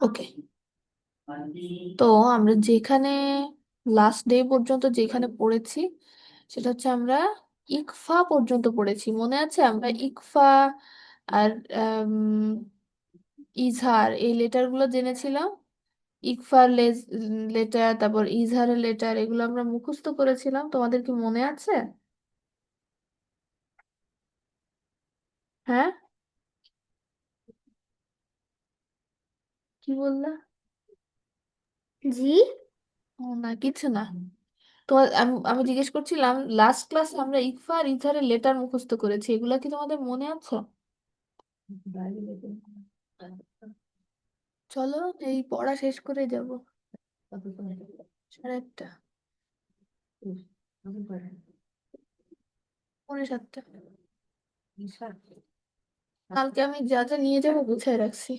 ওকে, তো আমরা যেখানে লাস্ট ডে পর্যন্ত যেখানে পড়েছি সেটা হচ্ছে আমরা ইকফা পর্যন্ত পড়েছি, মনে আছে? আমরা ইকফা আর ইজহার এই লেটার গুলো জেনেছিলাম। ইকফার লেটার, তারপর ইজহারের লেটার, এগুলো আমরা মুখস্থ করেছিলাম। তোমাদের কি মনে আছে? হ্যাঁ, কি বললা? জি। ও না, কিছু না। তোমার আমি আমি জিজ্ঞেস করছিলাম লাস্ট ক্লাসে আমরা ইকফা আর ইজহারের লেটার মুখস্থ করেছি, এগুলা কি তোমাদের মনে আছে? চলো, এই পড়া শেষ করে যাব। 8:30, 7:45। কালকে আমি যা যা নিয়ে যাবো গুছিয়ে রাখছি।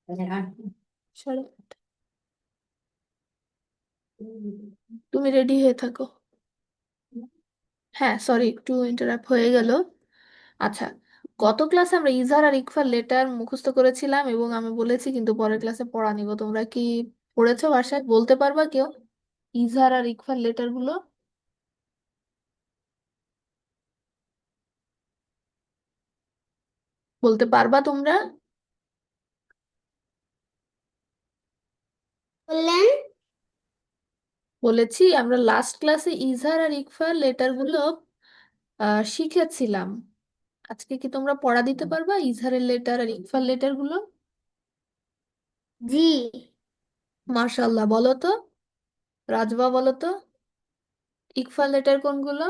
8:30। তুমি রেডি হয়ে থাকো। হ্যাঁ, সরি, একটু ইন্টারাপ্ট হয়ে গেল। আচ্ছা, গত ক্লাসে আমরা ইজহার আর ইকফার লেটার মুখস্থ করেছিলাম এবং আমি বলেছি কিন্তু পরের ক্লাসে পড়া নিব। তোমরা কি পড়েছো বাসায়? বলতে পারবা কেউ ইজহার আর ইকফার লেটার গুলো? বলতে পারবা তোমরা? বললেন। বলেছি আমরা লাস্ট ক্লাসে ইজহার আর ইকফার লেটার গুলো শিখেছিলাম। আজকে কি তোমরা পড়া দিতে পারবা ইজহারের লেটার আর ইকফার লেটার গুলো? জি। মার্শাল্লাহ, বলো তো। রাজবা, বলো তো ইকফার লেটার কোনগুলো?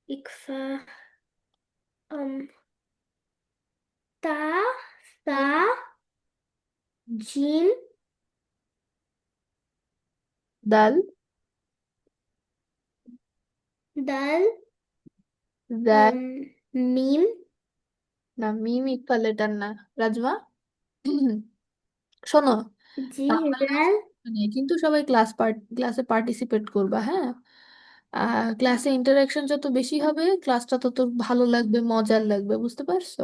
ইকফা, আম, তা, সা, হুম। জিম, দাল। দাল, দাল। আম, মিম। না, মিম ইকফার লেটার না। রাজমা, শোনো, জি, তাহলে জাল। কিন্তু সবাই ক্লাসে পার্টিসিপেট করবা, হ্যাঁ? ক্লাসে ইন্টারাকশন যত বেশি হবে ক্লাসটা তত ভালো লাগবে, মজার লাগবে, বুঝতে পারছো?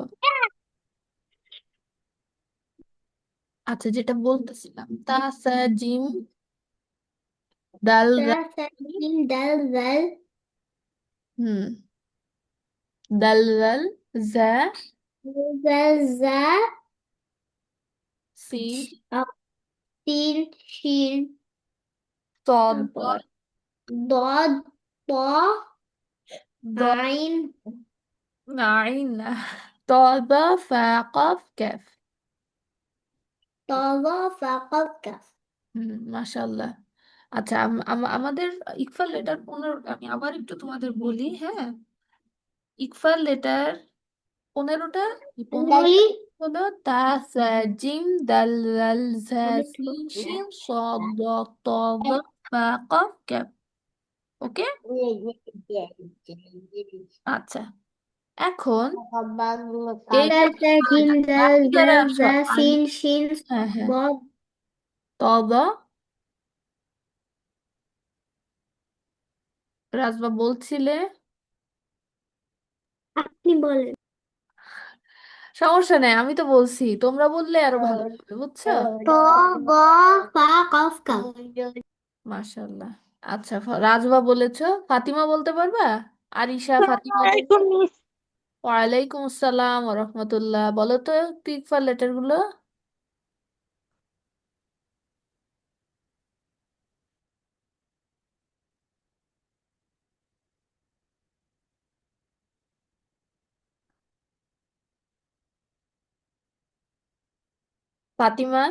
আচ্ছা, যেটা বলতেছিলাম, তা সা জিম দাল তা, রা। সা, জিম, দাল, জাল, হুম, দাল রাল, জা, জাল, জা, সিন, আপ, তিন, শিন, তদ, তারপর দদ, ত, দ, আইন, আইন, তবা, ফা, কফ, ক্যাফ। তবা, ফা, কফ, কাফ। মাশাল্লাহ। আচ্ছা, আমাদের ইকফার লেটার পুনর আমি আবার একটু তোমাদের বলি, হ্যাঁ? ইকফার লেটার 15টা। এই জি। 15টা হলো তা, সা, জিম, দাল, রাল, জা, আমি সিন, শিন, সদ, দ, ত, ব, ফা, কফ, ক্যাফ। ওকে। আচ্ছা, এখন এই তা, সা, জিম, দাল, বাকি যারা জাল, আছো জা, আলি, সিন, শিন, হ্যাঁ হ্যাঁ, বদ। তবা, রাজবা বলছিলে। আপনি বলেন। সমস্যা নেই, আমি তো বলছি, তোমরা বললে আরো ভালো হবে, বুঝছো? ত, ব, ফা, কফ, কাফ। মাশাল্লাহ। আচ্ছা, রাজবা বলেছো। ফাতিমা বলতে পারবা? আরিশা, ফাতিমা ওয়ালাইকুম আসসালাম ওয়া রাহমাতুল্লাহ। বলো তো একটু ইকফার লেটার গুলো। ফাতিমা।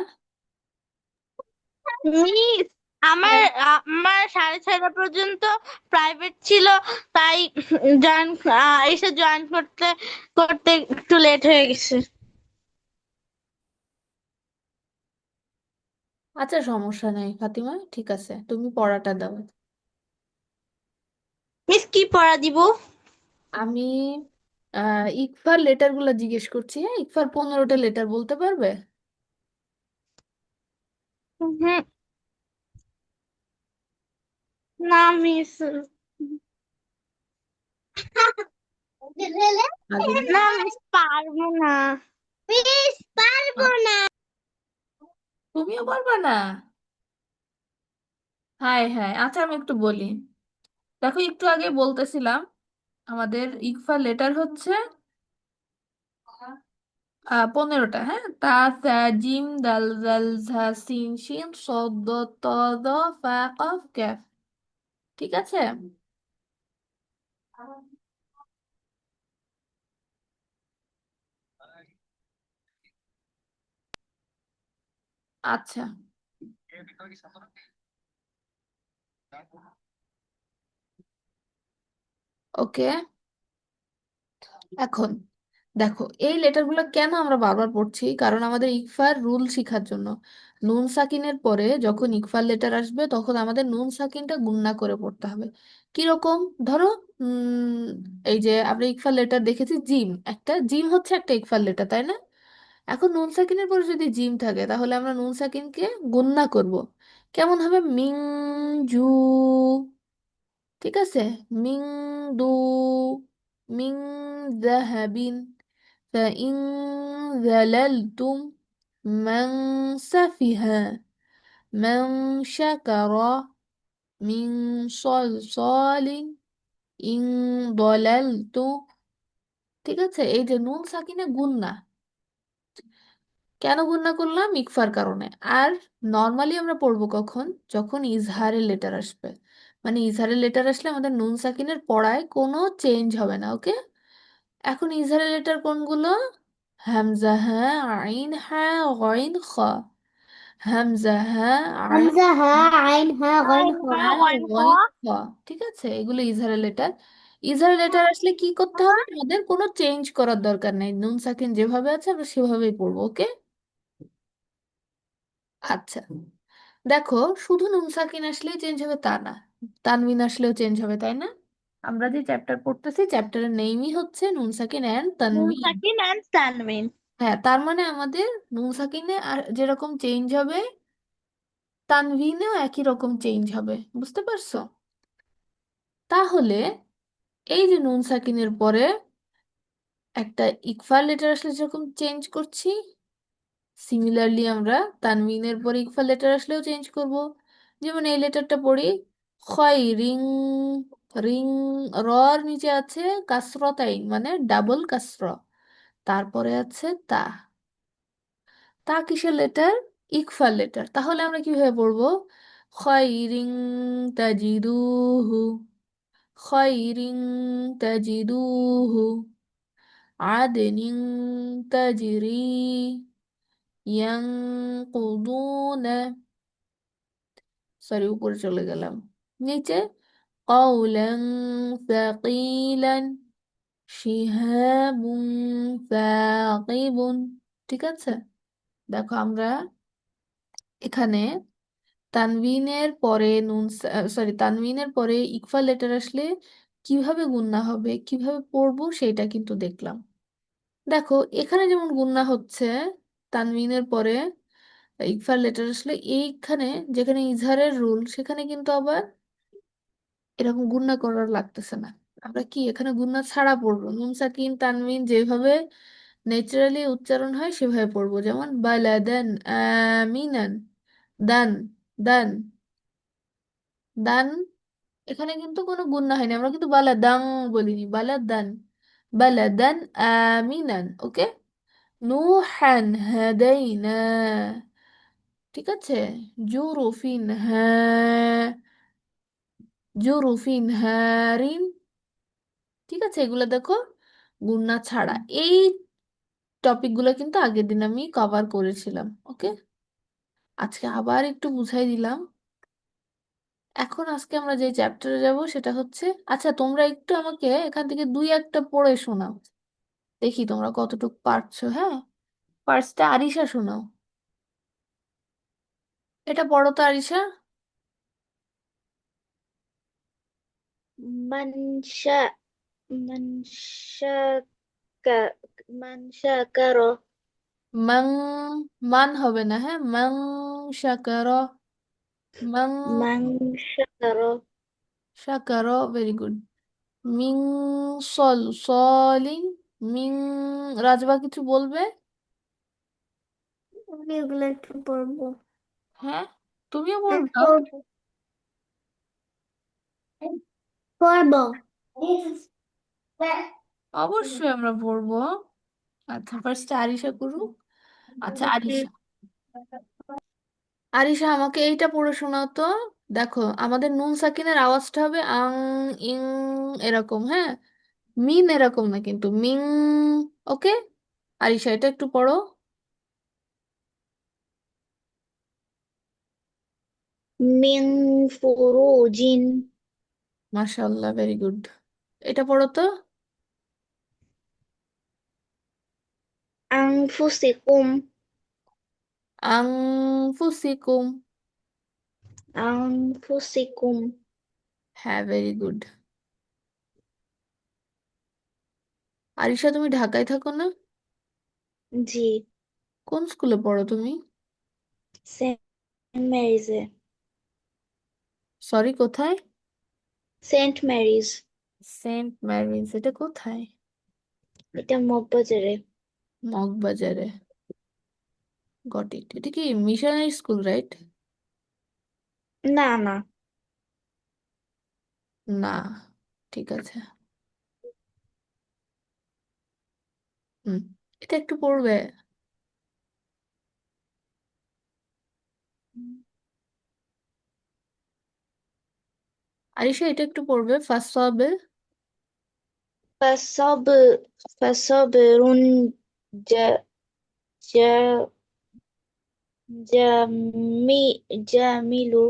মিস, আমার আমার 6:30 পর্যন্ত প্রাইভেট ছিল, তাই জয়েন এসে জয়েন করতে করতে একটু লেট হয়ে গেছে। আচ্ছা, সমস্যা নেই ফাতিমা, ঠিক আছে, তুমি পড়াটা দাও। মিস, কি পড়া দিব? আমি ইকফার লেটার গুলো জিজ্ঞেস করছি, হ্যাঁ? ইকফার 15টা লেটার বলতে পারবে? হুম, না মিস। আগে না মিস পারবো না। মিস পারবো না। তুমিও পারবা না? হায় হায়, আচ্ছা আমি একটু বলি। দেখো একটু আগে বলতেছিলাম আমাদের ইকফা লেটার হচ্ছে 15টা, হ্যাঁ? তা, সা, জিম, দাল, জাল, ঝা, সিন, শিন, সদ, দ, ত, দ, ফা, কফ, ক্যাফ। ঠিক আছে? আচ্ছা, ওকে। এখন দেখো এই লেটারগুলো কেন আমরা বারবার পড়ছি, কারণ আমাদের ইকফার রুল শেখার জন্য। নুন সাকিনের পরে যখন ইকফার লেটার আসবে তখন আমাদের নুন সাকিনটা গুণনা করে পড়তে হবে। কিরকম? ধরো এই যে আমরা ইকফার লেটার দেখেছি, জিম, একটা জিম হচ্ছে একটা ইকফার লেটার, তাই না? এখন নুন সাকিনের পরে যদি জিম থাকে তাহলে আমরা নুন সাকিনকে গুণনা করব। কেমন হবে? মিং, জু। ঠিক আছে? মিং, দু, মিং, জাহাবিন, فإن ذللتم من سفها من شكر من صلصال إن ضللت। ঠিক আছে? এই যে নুন সাকিনে গুন্না, কেন গুন্না করলাম? ইকফার কারণে। আর নর্মালি আমরা পড়বো কখন? যখন ইজহারের লেটার আসবে। মানে ইজহারের লেটার আসলে আমাদের নুন সাকিনের পড়ায় কোনো চেঞ্জ হবে না, ওকে? এখন ইজহারের লেটার কোনগুলো? হামজা, হ্যাঁ, আইন, হ্যাঁ, গইন, খ। হামজা, হ্যাঁ, আইন, হামজা হা আইন হা গইন খ। হ্যাঁ হ্যাঁ, ওয়ান খ। গইন, খ। ঠিক আছে? এগুলো ইজহারের লেটার। ইজহারের লেটার আসলে কি করতে হবে? আমাদের কোনো চেঞ্জ করার দরকার নেই, নুন সাকিন যেভাবে আছে আমরা সেভাবেই পড়বো, ওকে? আচ্ছা, দেখো শুধু নুন সাকিন আসলেই চেঞ্জ হবে তা না, তানবিন আসলেও চেঞ্জ হবে, তাই না? আমরা যে চ্যাপ্টার পড়তেছি চ্যাপ্টারের নেমই হচ্ছে নুন সাকিন অ্যান্ড নুন তানবিন। সাকিন অ্যান্ড তানবিন। হ্যাঁ, তার মানে আমাদের নুন সাকিনে আর যেরকম চেঞ্জ হবে তানভিনেও একই রকম চেঞ্জ হবে, বুঝতে পারছো? তাহলে এই যে নুন সাকিনের পরে একটা ইকফার লেটার আসলে যেরকম চেঞ্জ করছি, সিমিলারলি আমরা তানভিনের পরে ইকফার লেটার আসলেও চেঞ্জ করব। যেমন এই লেটারটা পড়ি, খয় রিং, রিং, রর নিচে আছে কাসরতাইন মানে ডাবল কাসর, তারপরে আছে তা। তা কিসের লেটার? ইকফার লেটার। তাহলে আমরা কিভাবে পড়বো? খয়রিং তাজিদুহু, খয়রিং তাজিদুহু, আদনিং তাজরি, ইয়ানকুদুনা, সরি উপরে চলে গেলাম, নিচে কওলান সাকিলান, শিহাবুন সাকিবুন। ঠিক আছে? দেখো আমরা এখানে তানবিনের পরে নুন, সরি, তানবিনের পরে ইকফা লেটার আসলে কিভাবে গুণনা হবে, কিভাবে পড়বো সেটা কিন্তু দেখলাম। দেখো এখানে যেমন গুণনা হচ্ছে তানবিনের পরে ইকফা লেটার আসলে, এইখানে যেখানে ইজহারের রুল সেখানে কিন্তু আবার এরকম গুণনা করার লাগতেছে না। আমরা কি এখানে গুণনা ছাড়া পড়বো? নুন সাকিন তানবিন যেভাবে ন্যাচারালি উচ্চারণ হয় সেভাবে পড়বো। যেমন বালাদান আমিনান, দান, দান, দান। এখানে কিন্তু কোনো গুণনা হয়নি, আমরা কিন্তু বালাদাং বলিনি, বালাদান, বালাদান আমিনান, ওকে? নুহান হাদাইনা। ঠিক আছে? জুরুফিন, হ্যাঁ, জুরুফিন হারিন। ঠিক আছে? এগুলো দেখো গুণনা ছাড়া। এই টপিকগুলো কিন্তু আগের দিন আমি কভার করেছিলাম, ওকে? আজকে আবার একটু বুঝাই দিলাম। এখন আজকে আমরা যে চ্যাপ্টারে যাব সেটা হচ্ছে, আচ্ছা তোমরা একটু আমাকে এখান থেকে দুই একটা পড়ে শোনাও, দেখি তোমরা কতটুকু পারছো, হ্যাঁ? ফার্স্টে আরিশা শোনাও। এটা পড়ো তো আরিশা। মানশা মানশাকা মানশাকার মাং, মান হবে না, হ্যাঁ? মাং শাকার, মাং মানশাকার শাকার, ভেরি গুড। মিং সলিং মিং। রাজবা কিছু বলবে? আমি এগুলো একটু পড়বো। হ্যাঁ, তুমিও হ্যাঁ, পড়বে? পড়বো। পড়বো। অবশ্যই আমরা পড়বো। আচ্ছা, ফার্স্টে আরিশা করুক। আচ্ছা, হুম, আরিশা। আরিশা, আমাকে এইটা পড়ে শোনাও তো। দেখো, আমাদের নুন সাকিনের আওয়াজটা হবে আং, ইং, এরকম, হ্যাঁ? মিন এরকম না কিন্তু, মিং। ওকে, আরিশা এটা একটু পড়ো। মিন ফুরুজিন মাশাআল্লাহ, ভেরি গুড। এটা পড়ো তো। আনফুসিকুম আং ফুসিকুম। আনফুসিকুম। হ্যাঁ, ভেরি গুড। আরিশা, তুমি ঢাকায় থাকো না? জি, কোন স্কুলে পড়ো তুমি? সেন্ট ম্যারিজে। সরি, কোথায়? Saint Mary's. সেন্ট ম্যারিজ, এটা কোথায়? এটা মগবাজারে। মগবাজারে। Got it. এটা কি মিশনারি স্কুল, রাইট? না না, না, ঠিক আছে। হুম, এটা একটু পড়বে। আরিশা, এটা একটু পড়বে, ফার্স্ট হবে। فصب فصبر ج ج جميل জামিলুন।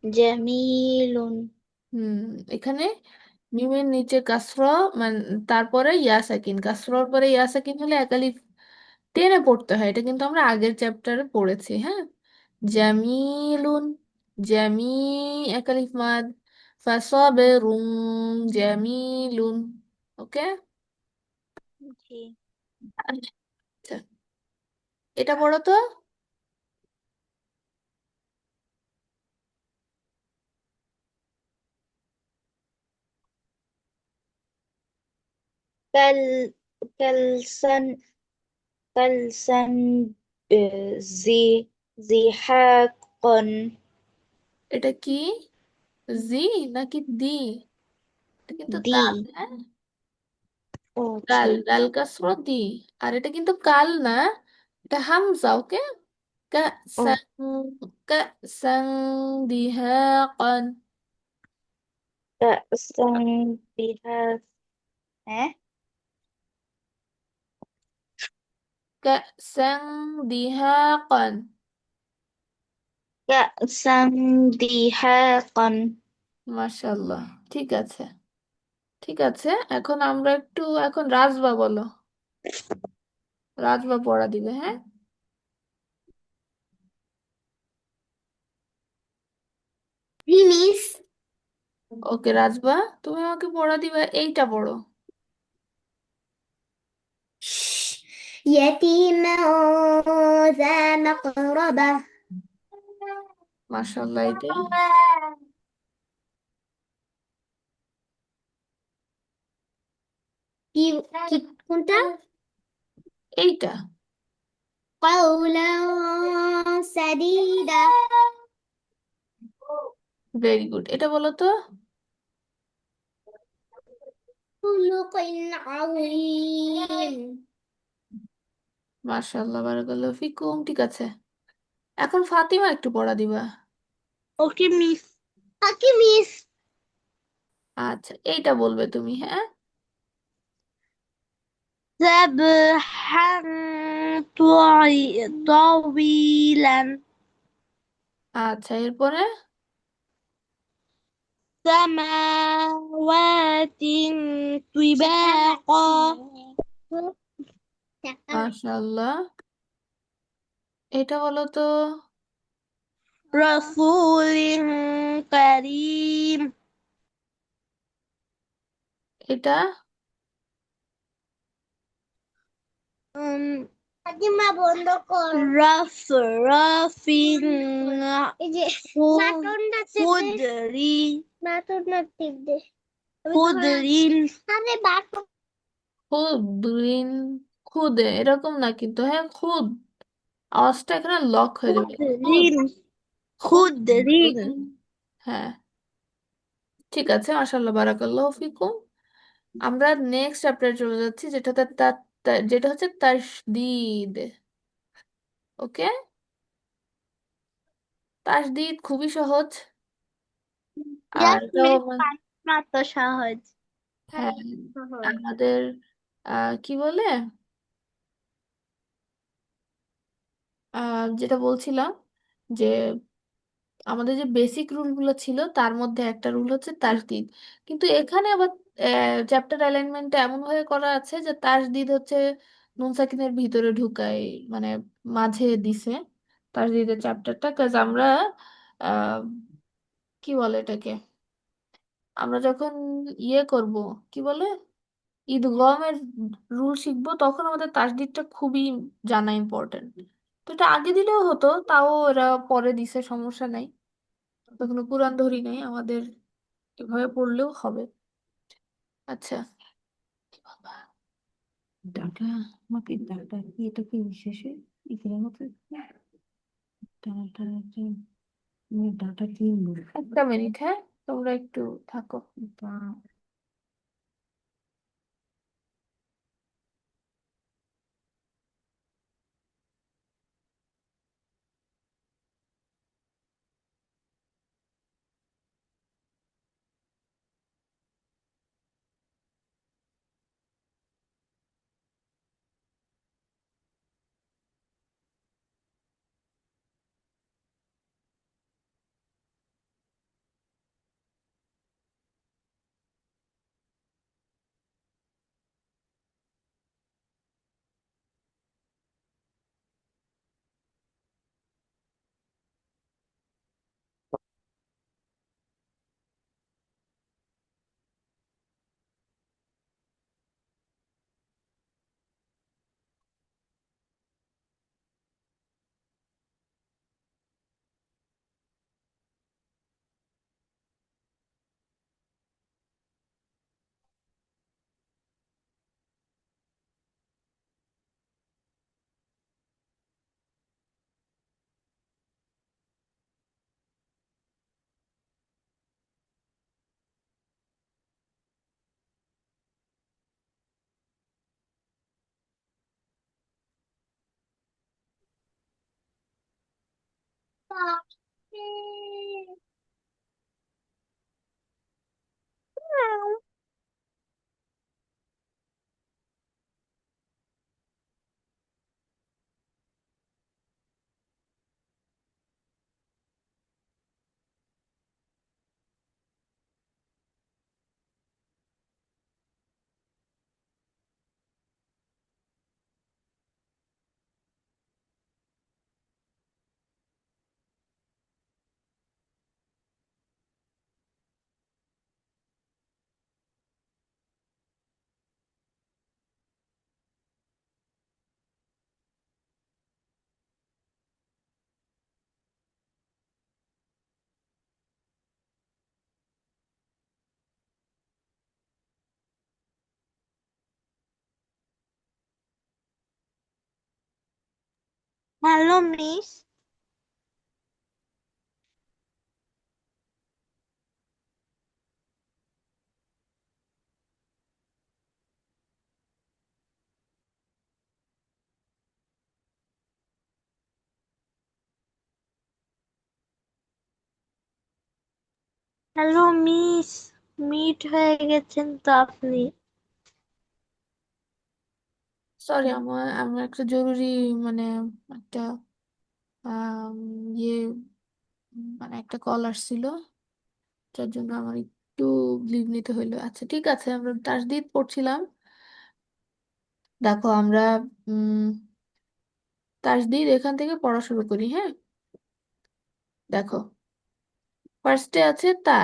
جميل হুম, এখানে মিমের নিচে কাসরা, মানে তারপরে ইয়াসাকিন, কাসরার পরে ইয়াসাকিন হলে একালিফ টেনে পড়তে হয়। এটা কিন্তু আমরা আগের চ্যাপ্টারে পড়েছি, হ্যাঁ? জামিলুন, জামি, একালিফ মাদ, ফাসাবেরুম, জামিলুন। ওকে। জি। আচ্ছা, এটা পড়ো তো। كال كالسن كالسن زي زحاق. এটা কি, জি নাকি দি? এটা কিন্তু دي. দাল, হ্যাঁ? اوكي. কাল, ডাল কাসরা দি। আর এটা কিন্তু কাল না, এটা হামজা, ওকে? او كأسا، كأسا دهاقا. كأسا بها. ها. كأسا دهاقا. كأسا دهاقا. মাশাল্লাহ, ঠিক আছে। ঠিক আছে, এখন আমরা একটু, এখন রাজবা বলো। রাজবা পড়া দিবে, হ্যাঁ? রিমিস ওকে রাজবা, তুমি আমাকে পড়া দিবে, এইটা পড়ো। يتيما ذا مقربة. মাশাল্লাহ, এটা কি কি কোনটা? এইটা। قولا سديدا. ভেরি গুড, এটা বলো তো। خلق عظيم. মাশাল্লাহ, বারাকাল্লাহু ফিকুম, ঠিক আছে। এখন ফাতিমা একটু পড়া দিবা। ওকে মিস। ওকে মিস। আচ্ছা, এইটা বলবে তুমি, হ্যাঁ? سبحا طويلا. আচ্ছা, এরপরে? سماوات طباقا. মাশাল্লাহ, এটা বলো তো। رسول كريم. এটা? কাকিমা বন্ধ কর। রফ রফিন এই যে খু- বাটনটা চেপে খুদরি বাটনটা টিপ দে। আমি খুদরিন আরে বাটন খুদরিন, খুদে এরকম না কিন্তু, হ্যাঁ খুদ, আওয়াজটা এখানে লক হয়ে যাবে। খুদ, খুদরিন খুদরিন খুদরিন। হ্যাঁ, ঠিক আছে, মাশাআল্লাহ, বারাকাল্লাহু ফিকুম। আমরা নেক্সট চ্যাপ্টারে চলে যাচ্ছি, যেটাতে যেটা হচ্ছে তাসদিদ। ওকে, তাসদিদ খুবই সহজ। আর ইয়াস এটাও মিস মাত্র সহজ। হ্যাঁ, সহজ। আমাদের কি বলে, যেটা বলছিলাম যে আমাদের যে বেসিক রুলগুলো ছিল তার মধ্যে একটা রুল হচ্ছে তাসদিদ। কিন্তু এখানে আবার চ্যাপ্টার অ্যালাইনমেন্টে এমন ভাবে করা আছে যে তাসদিদ হচ্ছে নুন সাকিনের ভিতরে ঢুকায়, মানে মাঝে দিছে তাসদিদের চ্যাপ্টারটা, কাজ আমরা আহ, কি বলে এটাকে, আমরা যখন ইয়ে করব, কি বলে, ঈদগমের রুল শিখবো, তখন আমাদের তাসদিদটা খুবই জানা ইম্পর্টেন্ট। তো এটা আগে দিলেও হতো, তাও এরা পরে দিছে, সমস্যা নাই। কখনো কুরআন ধরি নাই, আমাদের এভাবে পড়লেও হবে। আচ্ছা, বাবা, ডাটা, আমাকে ডাটা কি, এটা কি বিশেষে এগুলোর মধ্যে ডাটা, ডাটা কিনবো, একটা মিনিট, হ্যাঁ, তোমরা একটু থাকো। Hello miss. Hello miss, meet হয়ে গেছেন তো আপনি। সরি, আমার আমার একটা জরুরি, মানে একটা আম, ইয়ে, মানে একটা কল আসছিল, যার জন্য আমার একটু লিভ নিতে হইলো। আচ্ছা ঠিক আছে, আমরা তাসদিদ পড়ছিলাম। দেখো আমরা উম তাসদিদ এখান থেকে পড়া শুরু করি, হ্যাঁ। দেখো, ফার্স্টে আছে তা,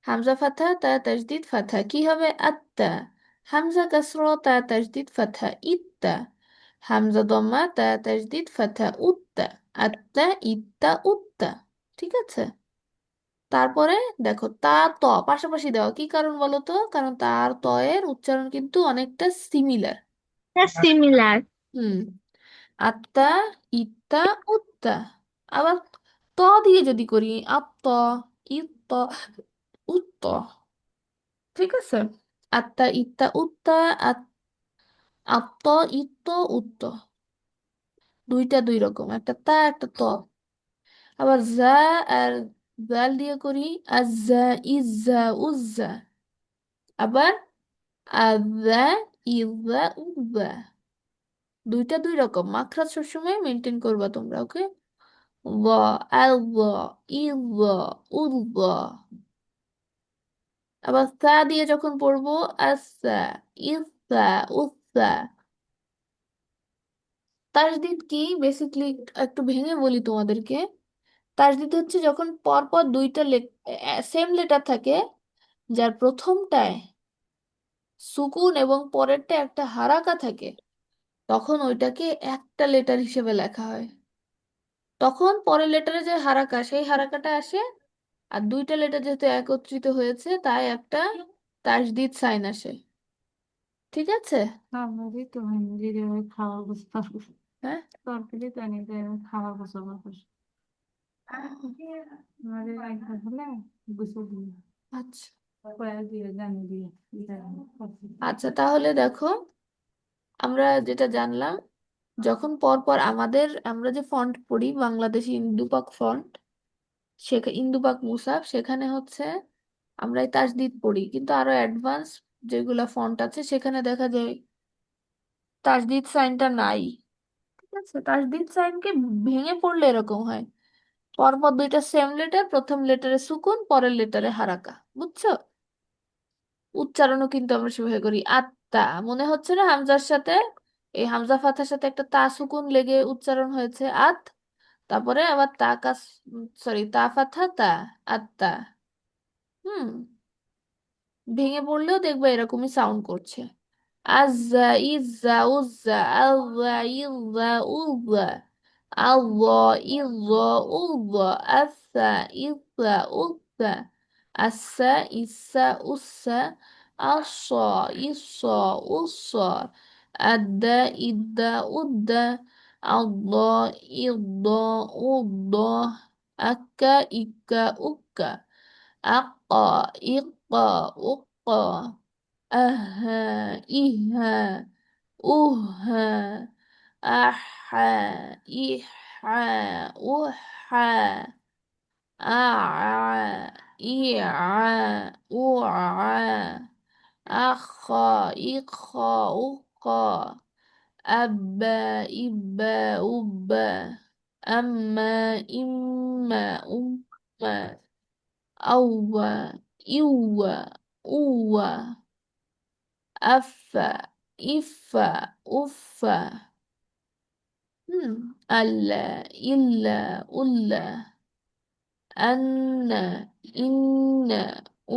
হামজা ফাথা, তা তাসদিদ ফাথা, কি হবে? আত্তা। হামজা কাসরা, তা তাসদিদ ফাথা, ইত্তা। হামজা দম্মা তা তাজদিদ ফাথা উত্তা, আত্তা ইত্তা উত্তা। ঠিক আছে, তারপরে দেখো তা ত পাশাপাশি দেওয়া, কি কারণ বলো তো? কারণ তার ত এর উচ্চারণ কিন্তু অনেকটা সিমিলার। সিমিলার। হুম, আত্তা ইত্তা উত্তা। আবার ত দিয়ে যদি করি আত্ত ইত্ত উত্ত। ঠিক আছে, আত্তা ইত্তা উত্তা, আত্ত ইত্ত উত্ত, দুইটা দুই রকম, একটা তা একটা ত। আবার যা আর জাল দিয়ে করি আজ্জা ইজ্জা উজ্জা। আবার আজ্জা ইজ্জা উজ্জা, দুইটা দুই রকম। মাখরাজ সবসময় মেনটেন করবা তোমরা, ওকে? ল আল ইল উল। আবার সা দিয়ে যখন পড়বো আসা ইসা উসা। তাসদিদ কি বেসিকলি একটু ভেঙে বলি তোমাদেরকে। তাসদিদ হচ্ছে যখন পরপর দুইটা সেম লেটার থাকে, যার প্রথমটায় সুকুন এবং পরেরটা একটা হারাকা থাকে, তখন ওইটাকে একটা লেটার হিসেবে লেখা হয়। তখন পরের লেটারে যে হারাকা, সেই হারাকাটা আসে। আর দুইটা লেটার যেহেতু একত্রিত হয়েছে, তাই একটা তাসদিদ সাইন আসে। ঠিক আছে? তরকারি তো হিন্দি দিয়ে খাওয়া বুঝতে হ্যাঁ, তরকারি তো এনে দিয়ে খাওয়া বুঝতে আমাদের একবার হলে বুঝে দিয়ে আচ্ছা কয়া দিয়ে জানি দিয়ে আচ্ছা, তাহলে দেখো আমরা যেটা জানলাম, যখন পর পর আমরা যে ফন্ট পড়ি বাংলাদেশি ইন্দুপাক ফন্ট, সেখানে ইন্দুপাক মুসাফ, সেখানে হচ্ছে আমরা এই তাসদিদ পড়ি, কিন্তু আরো অ্যাডভান্স যেগুলা ফন্ট আছে সেখানে দেখা যায় তাসদিদ সাইনটা নাই। ঠিক আছে, তাসদিদ সাইনকে ভেঙে পড়লে এরকম হয়, পরপর দুইটা সেম লেটার, প্রথম লেটারে সুকুন, পরের লেটারে হারাকা। বুঝছো? উচ্চারণও কিন্তু আমরা সেভাবে করি। আত্মা মনে হচ্ছে না হামজার সাথে, এই হামজা ফাথার সাথে একটা তা সুকুন লেগে উচ্চারণ হয়েছে আত, তারপরে আবার তা কাস, সরি তা ফাথা তা, আত্মা। হুম, ভেঙে পড়লেও দেখবে এরকমই সাউন্ড করছে। আজ্জা ইজ্জা উজ্জা আল্লাহ ইল্লা উল্লা, আল্লাহ ইল্লা উল্লা, আসা ইসা উসা, আসা ইসা উসা, আসা ইসা উসা, আদা ইদ্দা উদ্দা, আল্লাহ ইল্লা উল্লা, আক্কা ইক্কা উক্কা, আক্কা ইক্কা উক্কা, আহা ইহা উহা, আহা ইহা উহা, আ ইয়া উআ, আখা ইখা উখা, আব্বা ইব্বা উব্বা, আম্মা ইম্মা উম্মা, আউয়া ইউয়া উওয়া, আফা ইফা উফা, হুম, আল্লাহ ইল্লা উল্লা, আন্না ইন্না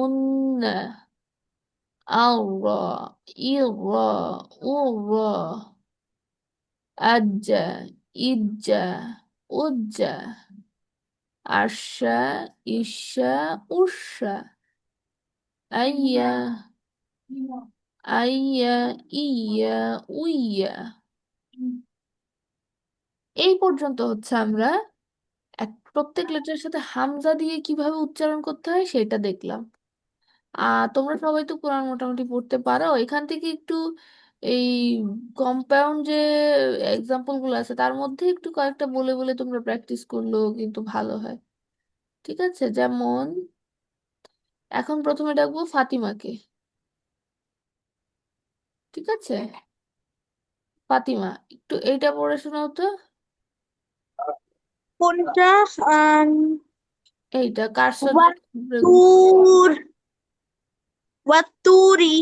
উন্না, আওরা ইরা উরা, আজ্জা ইজ্জা উজ্জা, আরশা ইশা উষা, আইয়া আইয়া ইয়া উইয়া। এই পর্যন্ত হচ্ছে আমরা প্রত্যেক লেটারের সাথে হামজা দিয়ে কিভাবে উচ্চারণ করতে হয় সেটা দেখলাম। তোমরা সবাই তো কোরআন মোটামুটি পড়তে পারো, এখান থেকে একটু এই কম্পাউন্ড যে এক্সাম্পল গুলো আছে তার মধ্যে একটু কয়েকটা বলে বলে তোমরা প্র্যাকটিস করলেও কিন্তু ভালো হয়। ঠিক আছে, যেমন এখন প্রথমে ডাকবো ফাতিমাকে। ঠিক আছে, ফাতিমা একটু এইটা পড়ে শোনাও তো। কোনটা? এইটা কার্সর। ওয়াতুর, ওয়াতুরি।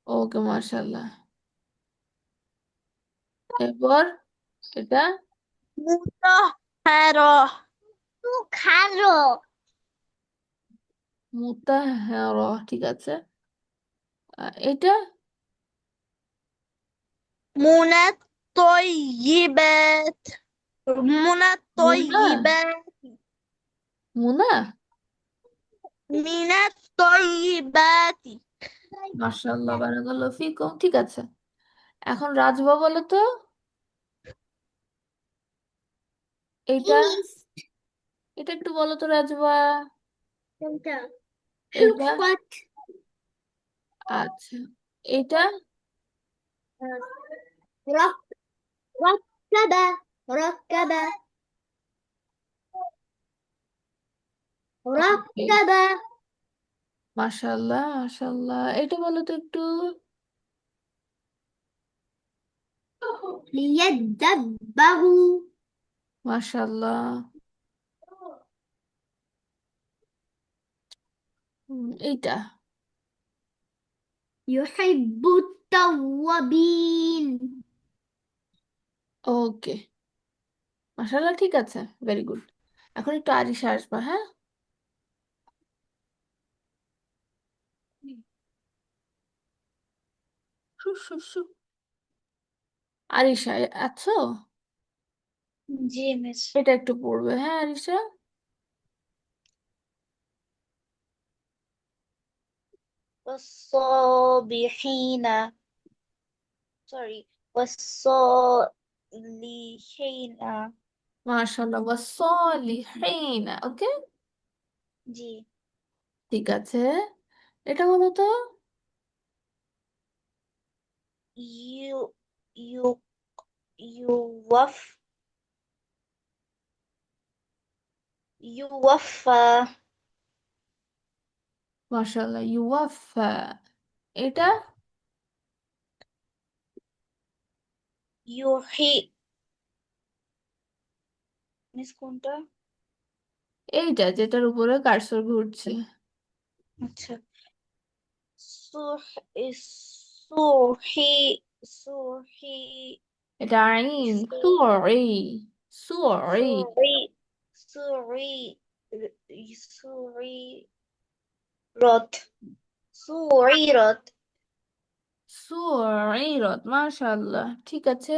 ওকে, মাশাল্লাহ। এরপর এটা মুতাহারা। তু খারো। মুতাহারা। ঠিক আছে, এটা منى الطيبات منى মুনা الطيبات মুনা من الطيبات মাশাআল্লাহ বারাকাল্লাহ ফিকুম, ঠিক আছে। এখন রাজবা বলো তো, এইটা Finish. এটা একটু বলো তো রাজবা, কোনটা? এইটা What? আচ্ছা, এইটা رك ركب ركب ওকে, ركب মাশাআল্লাহ মাশাআল্লাহ। এটা বলো তো একটু, ليدبروا মাশাআল্লাহ। এইটা يحب التوابين ওকে, মাশাআল্লাহ, ঠিক আছে, ভেরি গুড। এখন একটু আরিশা আসবা, হ্যাঁ। শু শু শু। আরিশা আছো? জি মিস এটা একটু পড়বে, হ্যাঁ আরিশা। والصابحين sorry والصالحين মাশাআল্লাহ ওয়াসলিহিন, ওকে, জি ঠিক আছে। এটা বলো তো, ইউ ইউ ইউওয়াফ ইউওয়াফা মাশাআল্লাহ ইউওয়াফা। এটা ইউহি মিস কোনটা এইটা যেটার উপরে কার্সর ঘুরছে, আচ্ছা সুহ সুহি সুহি এটা আইন সু- সুরি, সুরি, সুরি সুরি সুরি রথ সুইরত সুইরত, মাশাআল্লাহ, ঠিক আছে,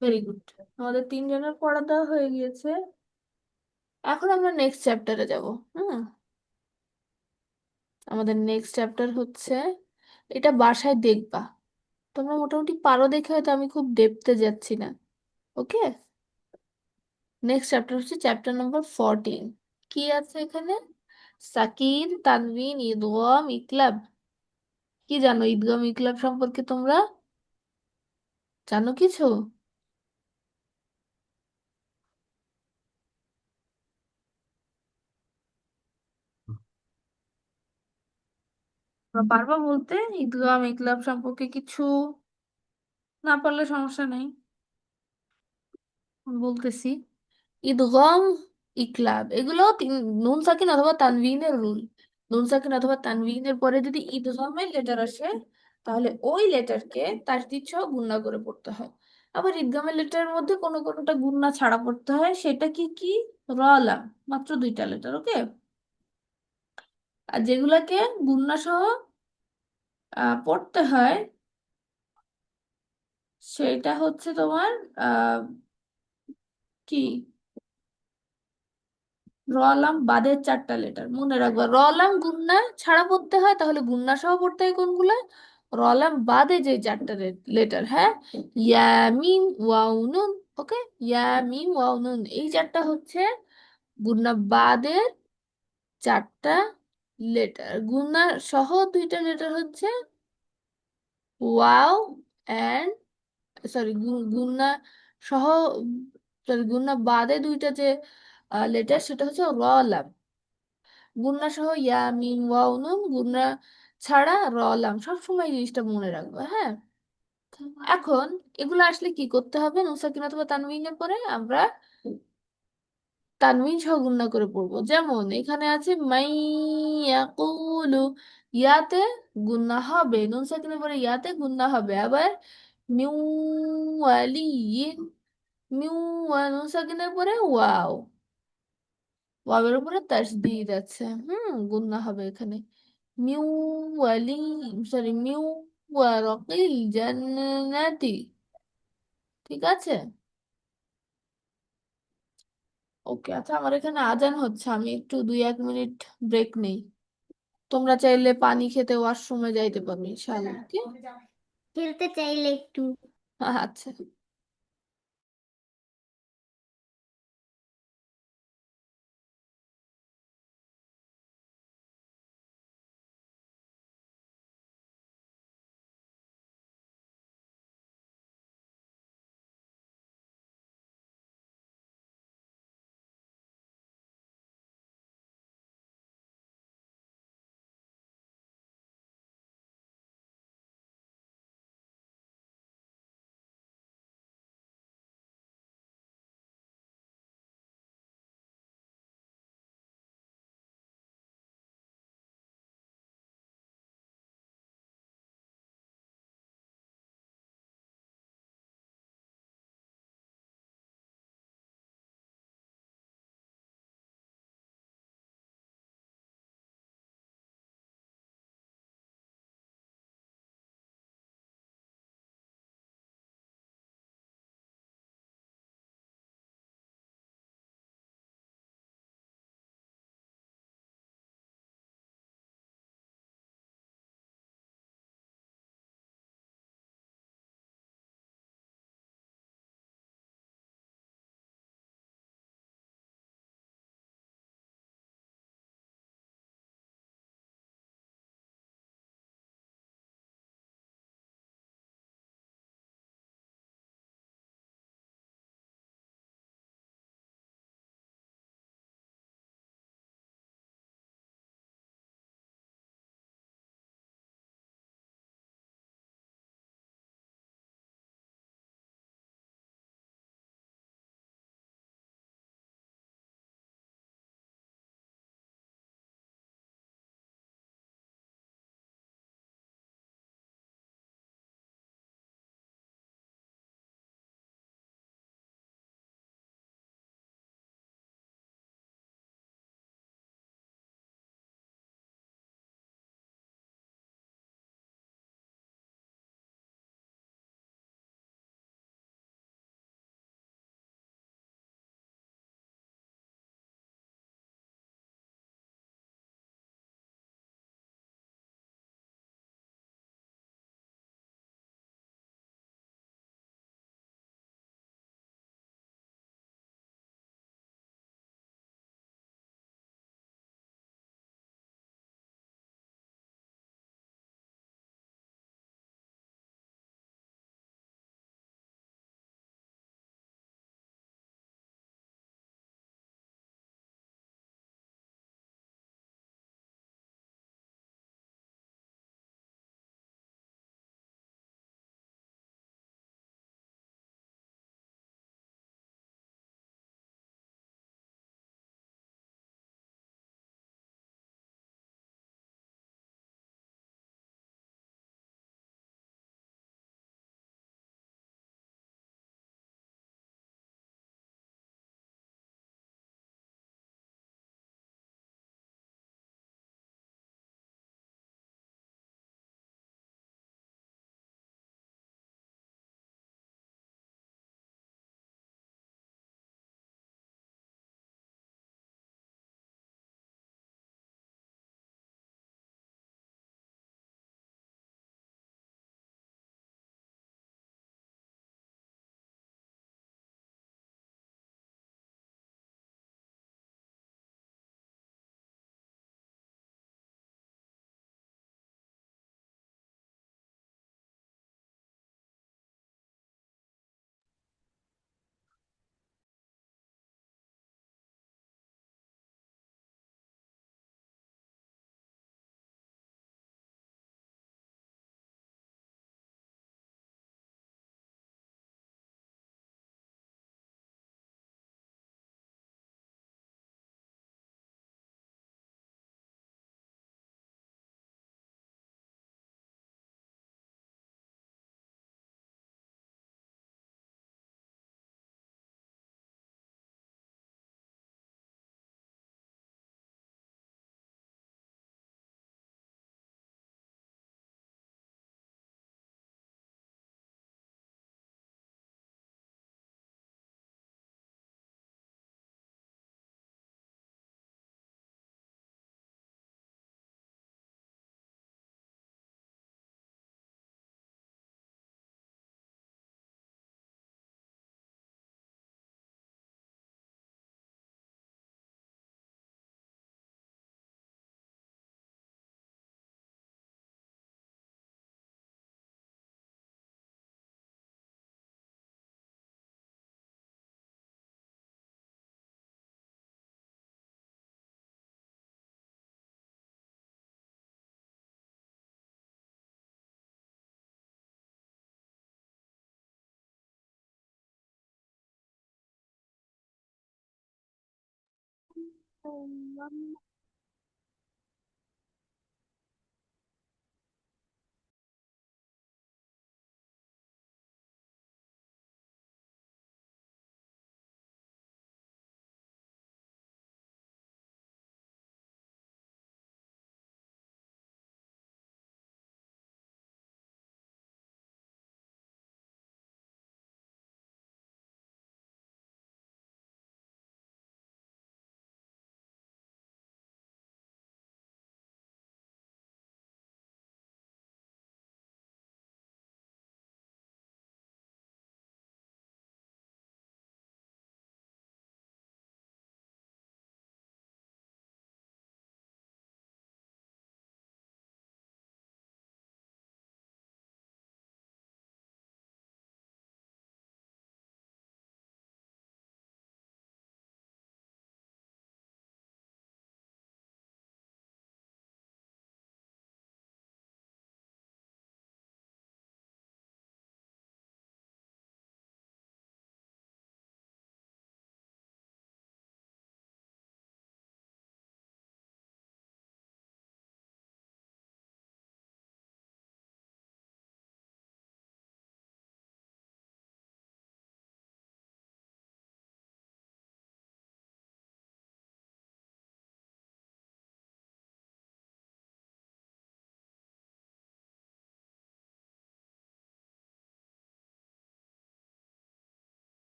ভেরি গুড। আমাদের তিনজনের পড়া দেওয়া হয়ে গিয়েছে। এখন আমরা নেক্সট চ্যাপ্টারে যাব। হুম, আমাদের নেক্সট চ্যাপ্টার হচ্ছে, এটা বাসায় দেখবা, তোমরা মোটামুটি পারো দেখে হয়তো আমি খুব ডেপতে যাচ্ছি না, ওকে। নেক্সট চ্যাপ্টার হচ্ছে চ্যাপ্টার নাম্বার 14। কি আছে এখানে? সাকিন, তানভিন, ইদগম, ইকলাব। কি জানো ইদগম ইকলাব সম্পর্কে তোমরা? জানো কিছু? তোমরা পারবা বলতে ইদগম ইকলাব সম্পর্কে কিছু? না পারলে সমস্যা নেই, আমি বলতেছি। ইদগম, ইকলাব এগুলো নুন সাকিন অথবা তানভিনের রুল। নুন সাকিন অথবা তানভিনের পরে যদি ইদগমের লেটার আসে, তাহলে ওই লেটারকে তাসদিদ সহ গুণনা করে পড়তে হয়। আবার ইদগমের লেটারের মধ্যে কোনো কোনোটা গুণনা ছাড়া পড়তে হয়, সেটা কি কি? র লাম, মাত্র দুইটা লেটার, ওকে। আর যেগুলাকে গুণনা সহ পড়তে হয়, সেটা হচ্ছে তোমার আহ কি, রলাম বাদের চারটা লেটার মনে রাখবা। রলাম গুন্না ছাড়া পড়তে হয়, তাহলে গুন্না সহ পড়তে হয় কোনগুলা? রলাম বাদে যে চারটা লেটার, হ্যাঁ, ইয়া মিম ওয়াও নুন, ওকে। ইয়া মিম ওয়াও নুন, এই চারটা হচ্ছে গুন্না বাদের চারটা লেটার। গুন্না সহ দুইটা লেটার হচ্ছে ওয়াও এন্ড, সরি, গুন্না সহ, সরি, গুন্না বাদে দুইটা যে লেটার, সেটা হচ্ছে রলাম। গুণনা সহ ইয়া মিম ওয়াও নুন, গুণনা ছাড়া র লাম, সবসময় এই জিনিসটা মনে রাখবে, হ্যাঁ। এখন এগুলো আসলে কি করতে হবে? নুন সাকিন অথবা তানবিনের পরে আমরা তানবিন সহ গুণনা করে পড়বো। যেমন এখানে আছে মাই ইয়াকুলু, ইয়াতে গুণনা হবে, নুন সাকিনের পরে ইয়াতে গুণনা হবে। আবার মিউ ওয়ালিয়িন, মিউ নুন সাকিনের পরে ওয়াও, ওয়াবের উপরে তাসদিদ আছে, গুণনা হবে এখানে। মিউ ওয়ালি, সরি, মিউ ওয়ারাকিল জান্নাতি। ঠিক আছে। ওকে, আচ্ছা আমার এখানে আজান হচ্ছে, আমি একটু 2-1 মিনিট ব্রেক নেই। তোমরা চাইলে পানি খেতে ওয়াশরুমে যাইতে পারো ইনশাআল্লাহ, কি? খেলতে চাইলে একটু আচ্ছা।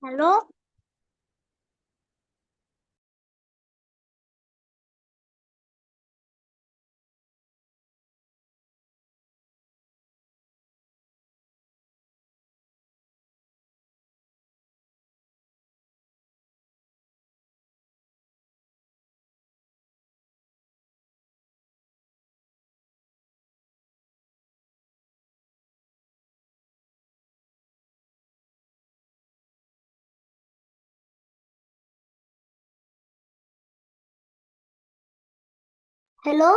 হ্যালো। হ্যালো।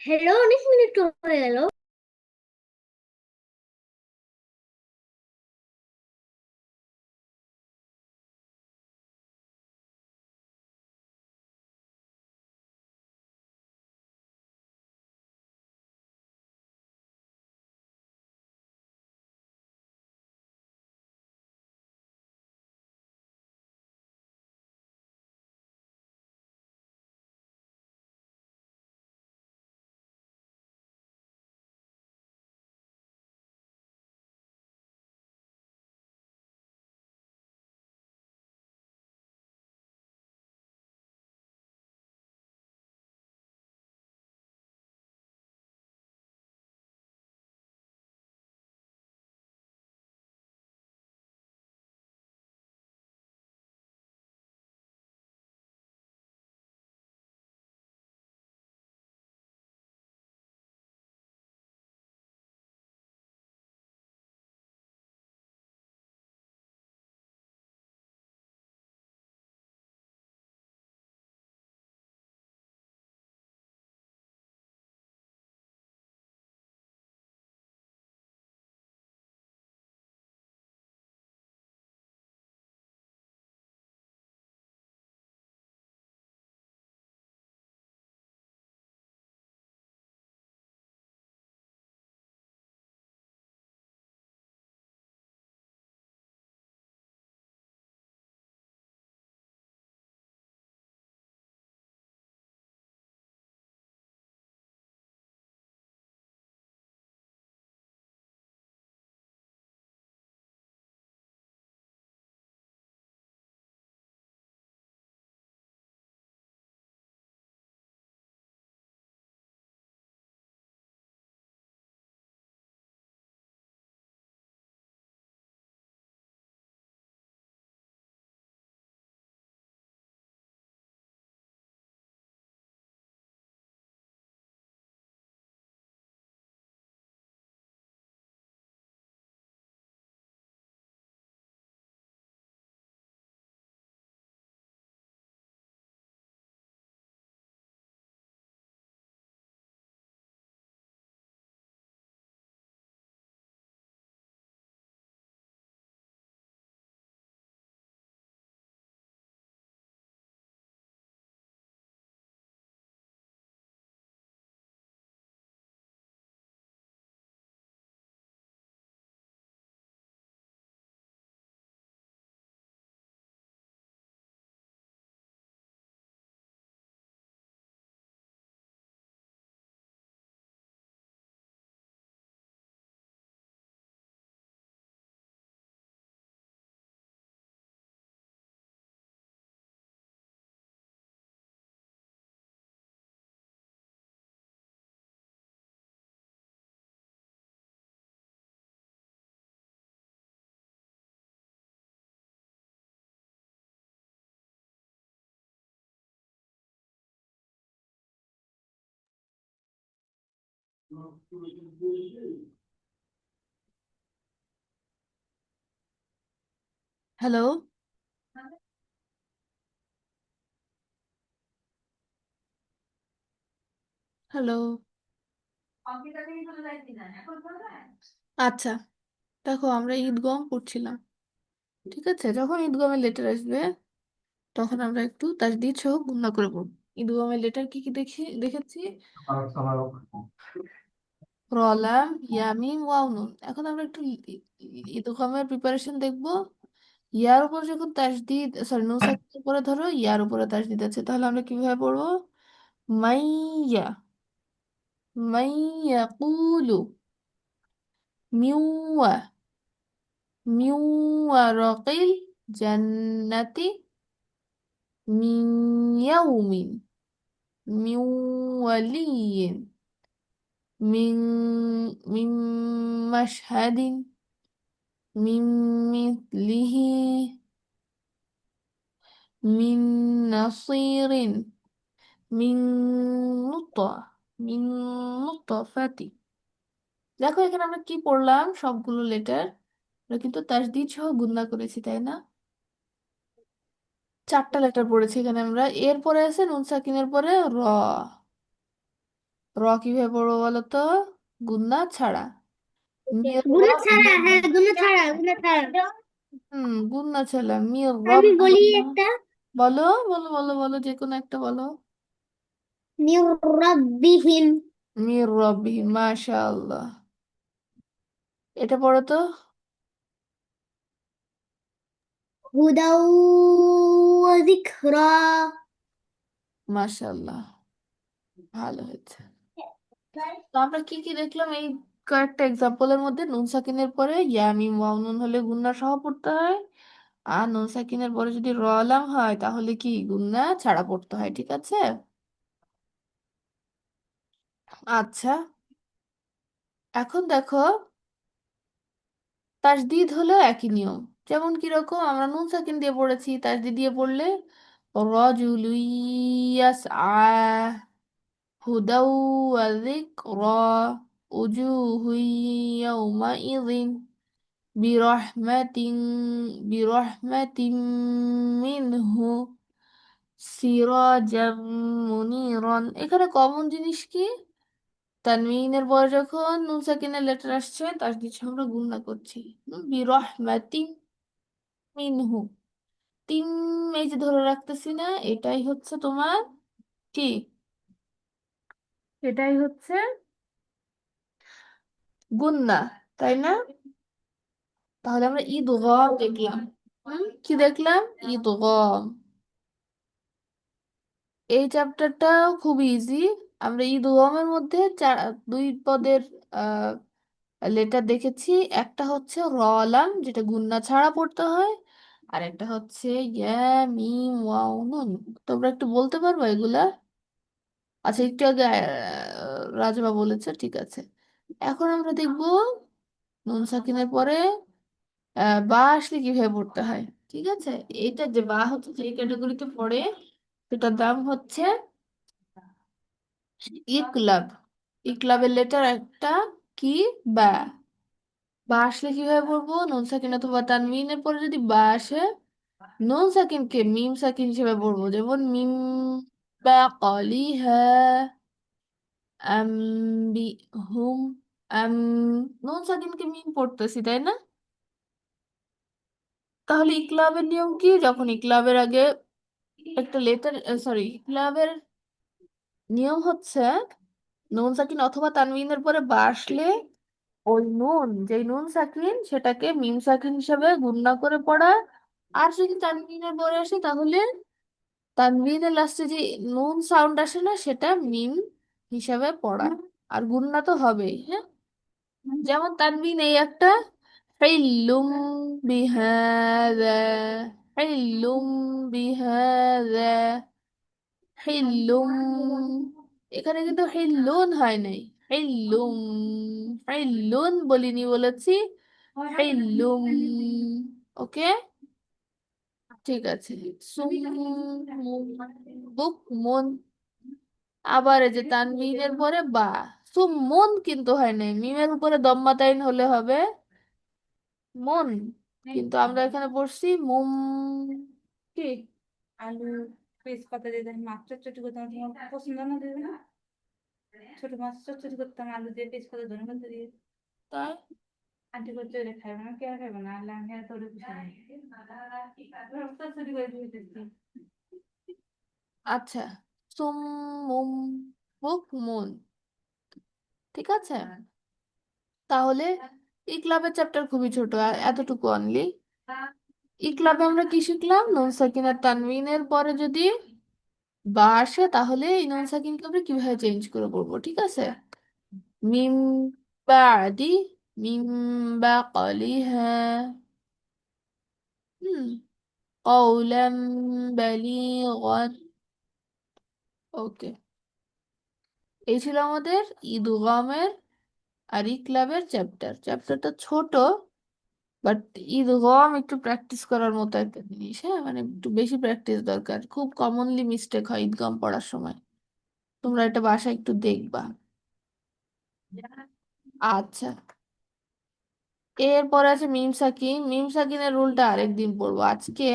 হ্যালো, 19 মিনিট হয়ে গেল। হ্যালো। হ্যালো। আচ্ছা, দেখো আমরা ঈদগম পড়ছিলাম। ঠিক আছে, যখন ঈদগমের লেটার আসবে তখন আমরা একটু তাসদিদ সহ গুণনা করে পড়ব। ঈদগমের লেটার কি কি দেখেছি? রলাম, ইয়ামিম, ওয়াও, নুন। এখন আমরা একটু ঈদগমের প্রিপারেশন দেখব। ইয়ার উপর যখন তাসদিদ, সরি, নুন সাকিনের উপরে ধরো ইয়ার উপরে তাসদিদ আছে, তাহলে আমরা কিভাবে পড়বো? মাইয়া, মাইয়া কুলু, মিউয়া, মিউয়ারকিল জান্নাতি, মিন ইয়াউমিন, মিওয়ালিyin, মিন মিন মাশহাদিন, মিন মিথলিহি, মিন নাসিরিন, মিন নুতা, মিন নুতফাতি। দেখো এখানে আমরা কি পড়লাম, সবগুলো লেটার আমরা কিন্তু তাসদিদ সহ গুণনা করেছি, তাই না? চারটা লেটার পড়েছি এখানে আমরা। এর পরে আছে নুন সাকিনের পরে র। র কিভাবে পড়বো বলো তো? গুন্না ছাড়া। মির গুণা ছাড়া, রব্বিহিম। হ্যাঁ গুণা ছাড়া, গুণা ছাড়া। গুন্না ছাড়া মির আমি বলি রব্বিহিম। একটা। বলো বলো বলো বলো, যে কোনো একটা বলো। মির রাব্বিহিম মির রব্বিহিম, মাশাআল্লাহ। এটা পড়ো তো। হুদাও ওয়া যিকরা। মাশাআল্লাহ, ভালো হয়েছে। তো আমরা কি কি দেখলাম এই কয়েকটা এক্সাম্পলের মধ্যে? নুন সাকিনের পরে ইয়া মিম ওয়াও নুন হলে গুন্না সহ পড়তে হয়, আর নুন সাকিনের পরে যদি র লাম হয় তাহলে কি গুন্না ছাড়া পড়তে হয়, ঠিক আছে? আচ্ছা, এখন দেখো তাসদিদ হলো একই নিয়ম। যেমন কিরকম, আমরা নুন সাকিন দিয়ে পড়েছি, তাসদিদ দিয়ে পড়লে রাজুলু ইয়াসআ, হুদাউ ওয়া যিকরা, উজুহু ইয়াউমাইযিন বিরহমাতিন বিরহমাতিন মিনহু সিরাজাম মুনিরন। এখানে কমন জিনিস কি? তানমিনের পরে যখন নুন সাকিনের লেটার আসছে তার কিছু আমরা গুণনা করছি। বিরহমাতিন মিনহু, তিন, এই যে ধরে রাখতেছি না, এটাই হচ্ছে তোমার কি, এটাই হচ্ছে গুণনা, তাই না? তাহলে আমরা ঈদগাম দেখলাম। কি দেখলাম? ঈদগাম। এই চ্যাপ্টারটা খুব ইজি। আমরা ঈদগামের মধ্যে দুই পদের লেটার দেখেছি। একটা হচ্ছে র লাম, যেটা গুন্না ছাড়া পড়তে হয়, আর একটা হচ্ছে ইয়া মিম ওয়াও নুন। তোমরা একটু বলতে পারবে এগুলা? আচ্ছা, একটু আগে রাজমা বলেছে, ঠিক আছে। এখন আমরা দেখব নুন সাকিনের পরে বা আসলে কিভাবে পড়তে হয়, ঠিক আছে? এটা যে বা হচ্ছে যে ক্যাটাগরিতে পড়ে, সেটার দাম হচ্ছে ইকলাব। ইকলাবের লেটার একটা কি? বা। বা আসলে কিভাবে পড়বো? নুন সাকিন অথবা তানবিনের পরে যদি বা আসে, নুন সাকিনকে মিম সাকিন হিসেবে পড়বো। যেমন মিম বা কলিহা আম বি হুম আম, নুন সাকিনকে মিম পড়তেছি, তাই না? তাহলে ইকলাবের নিয়ম কি? যখন ইকলাবের আগে একটা লেটার, সরি, ইকলাবের নিয়ম হচ্ছে নুন সাকিন অথবা তানবিনের পরে বা আসলে ওই নুন, যেই নুন সাকিন সেটাকে মিম সাকিন হিসাবে গুণনা করে পড়া। আর যদি তানবিনের পরে আসে তাহলে তানবিনের লাস্টে যে নুন সাউন্ড আসে না, সেটা মিম হিসাবে পড়া। আর গুণনা তো হবেই, হ্যাঁ। যেমন তানবিন এই একটা, হিল্লুম বিহাযা, হিল্লুম বিহাযা, হিল্লুম। এখানে কিন্তু হিল্লুন হয় নাই, হিল্লুম, হিল্লুন বলিনি, বলেছি হিল্লুম। ওকে, ঠিক আছে। সুম্মুন বুকমুন। আবার এই যে তানবিনের পরে বা, সুম্মুন কিন্তু হয় নাই, মিমের উপরে দম্মা তাইন হলে হবে মন, কিন্তু আমরা এখানে পড়ছি মুম। কি? আলু পেস্ট পাতা দিয়ে দেখেন মাছ চটচটি করতে আমার তোমার পছন্দ না দিদি না? ছোট মাছ চটচটি করতাম আলু দিয়ে পেস্ট পাতা ধনে পাতা দিয়ে। তাই? আন্টি করতে ওরে খাইবে না, কে আর খাইবে না, আল্লাহ আমি আর তোরে খুশি চটচটি করে দিতেছি। আচ্ছা, সুম মুম বুক মুন, ঠিক আছে। তাহলে ইকলাবের চ্যাপ্টার খুবই ছোট, আর এতটুকু অনলি। ইকলাবে আমরা কি শিখলাম? নুন সাকিন আর তানবিনের পরে যদি বা আসে তাহলে এই নুন সাকিনকে আমরা কিভাবে চেঞ্জ করে পড়বো, ঠিক আছে? মিম বাদি, মিম বাকলিহা, হুম, কওলাম বালিগান। ওকে, এই ছিল আমাদের ঈদগামের আর ইকলাবের চ্যাপ্টার। চ্যাপ্টারটা ছোট, বাট ঈদগম একটু প্র্যাকটিস করার মতো একটা জিনিস, হ্যাঁ, মানে একটু বেশি প্র্যাকটিস দরকার। খুব কমনলি মিস্টেক হয় ঈদগম পড়ার সময়। তোমরা এটা বাসায় একটু দেখবা। আচ্ছা, এরপর আছে মিম সাকিন। মিম সাকিনের রুলটা আরেকদিন পড়বো, আজকে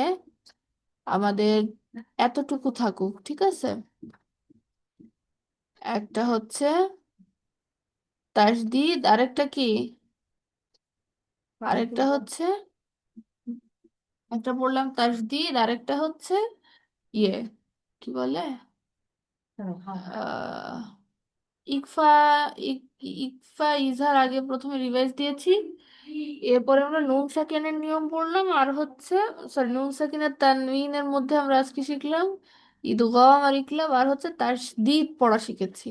আমাদের এতটুকু থাকুক, ঠিক আছে? একটা হচ্ছে তাসদিদ, আরেকটা কি? আরেকটা হচ্ছে, একটা বললাম তাসদিদ, আরেকটা হচ্ছে ইয়ে, কি বলে, আহ ইকফা, ইকফা ইজহার আগে প্রথমে রিভাইজ দিয়েছি, এরপরে আমরা নুন সাকিনের নিয়ম পড়লাম, আর হচ্ছে সরি নুন সাকিনের তানউইনের মধ্যে আমরা আজকে শিখলাম ইদগাম আর ইকলাব, আর হচ্ছে তাসদীদ পড়া শিখেছি।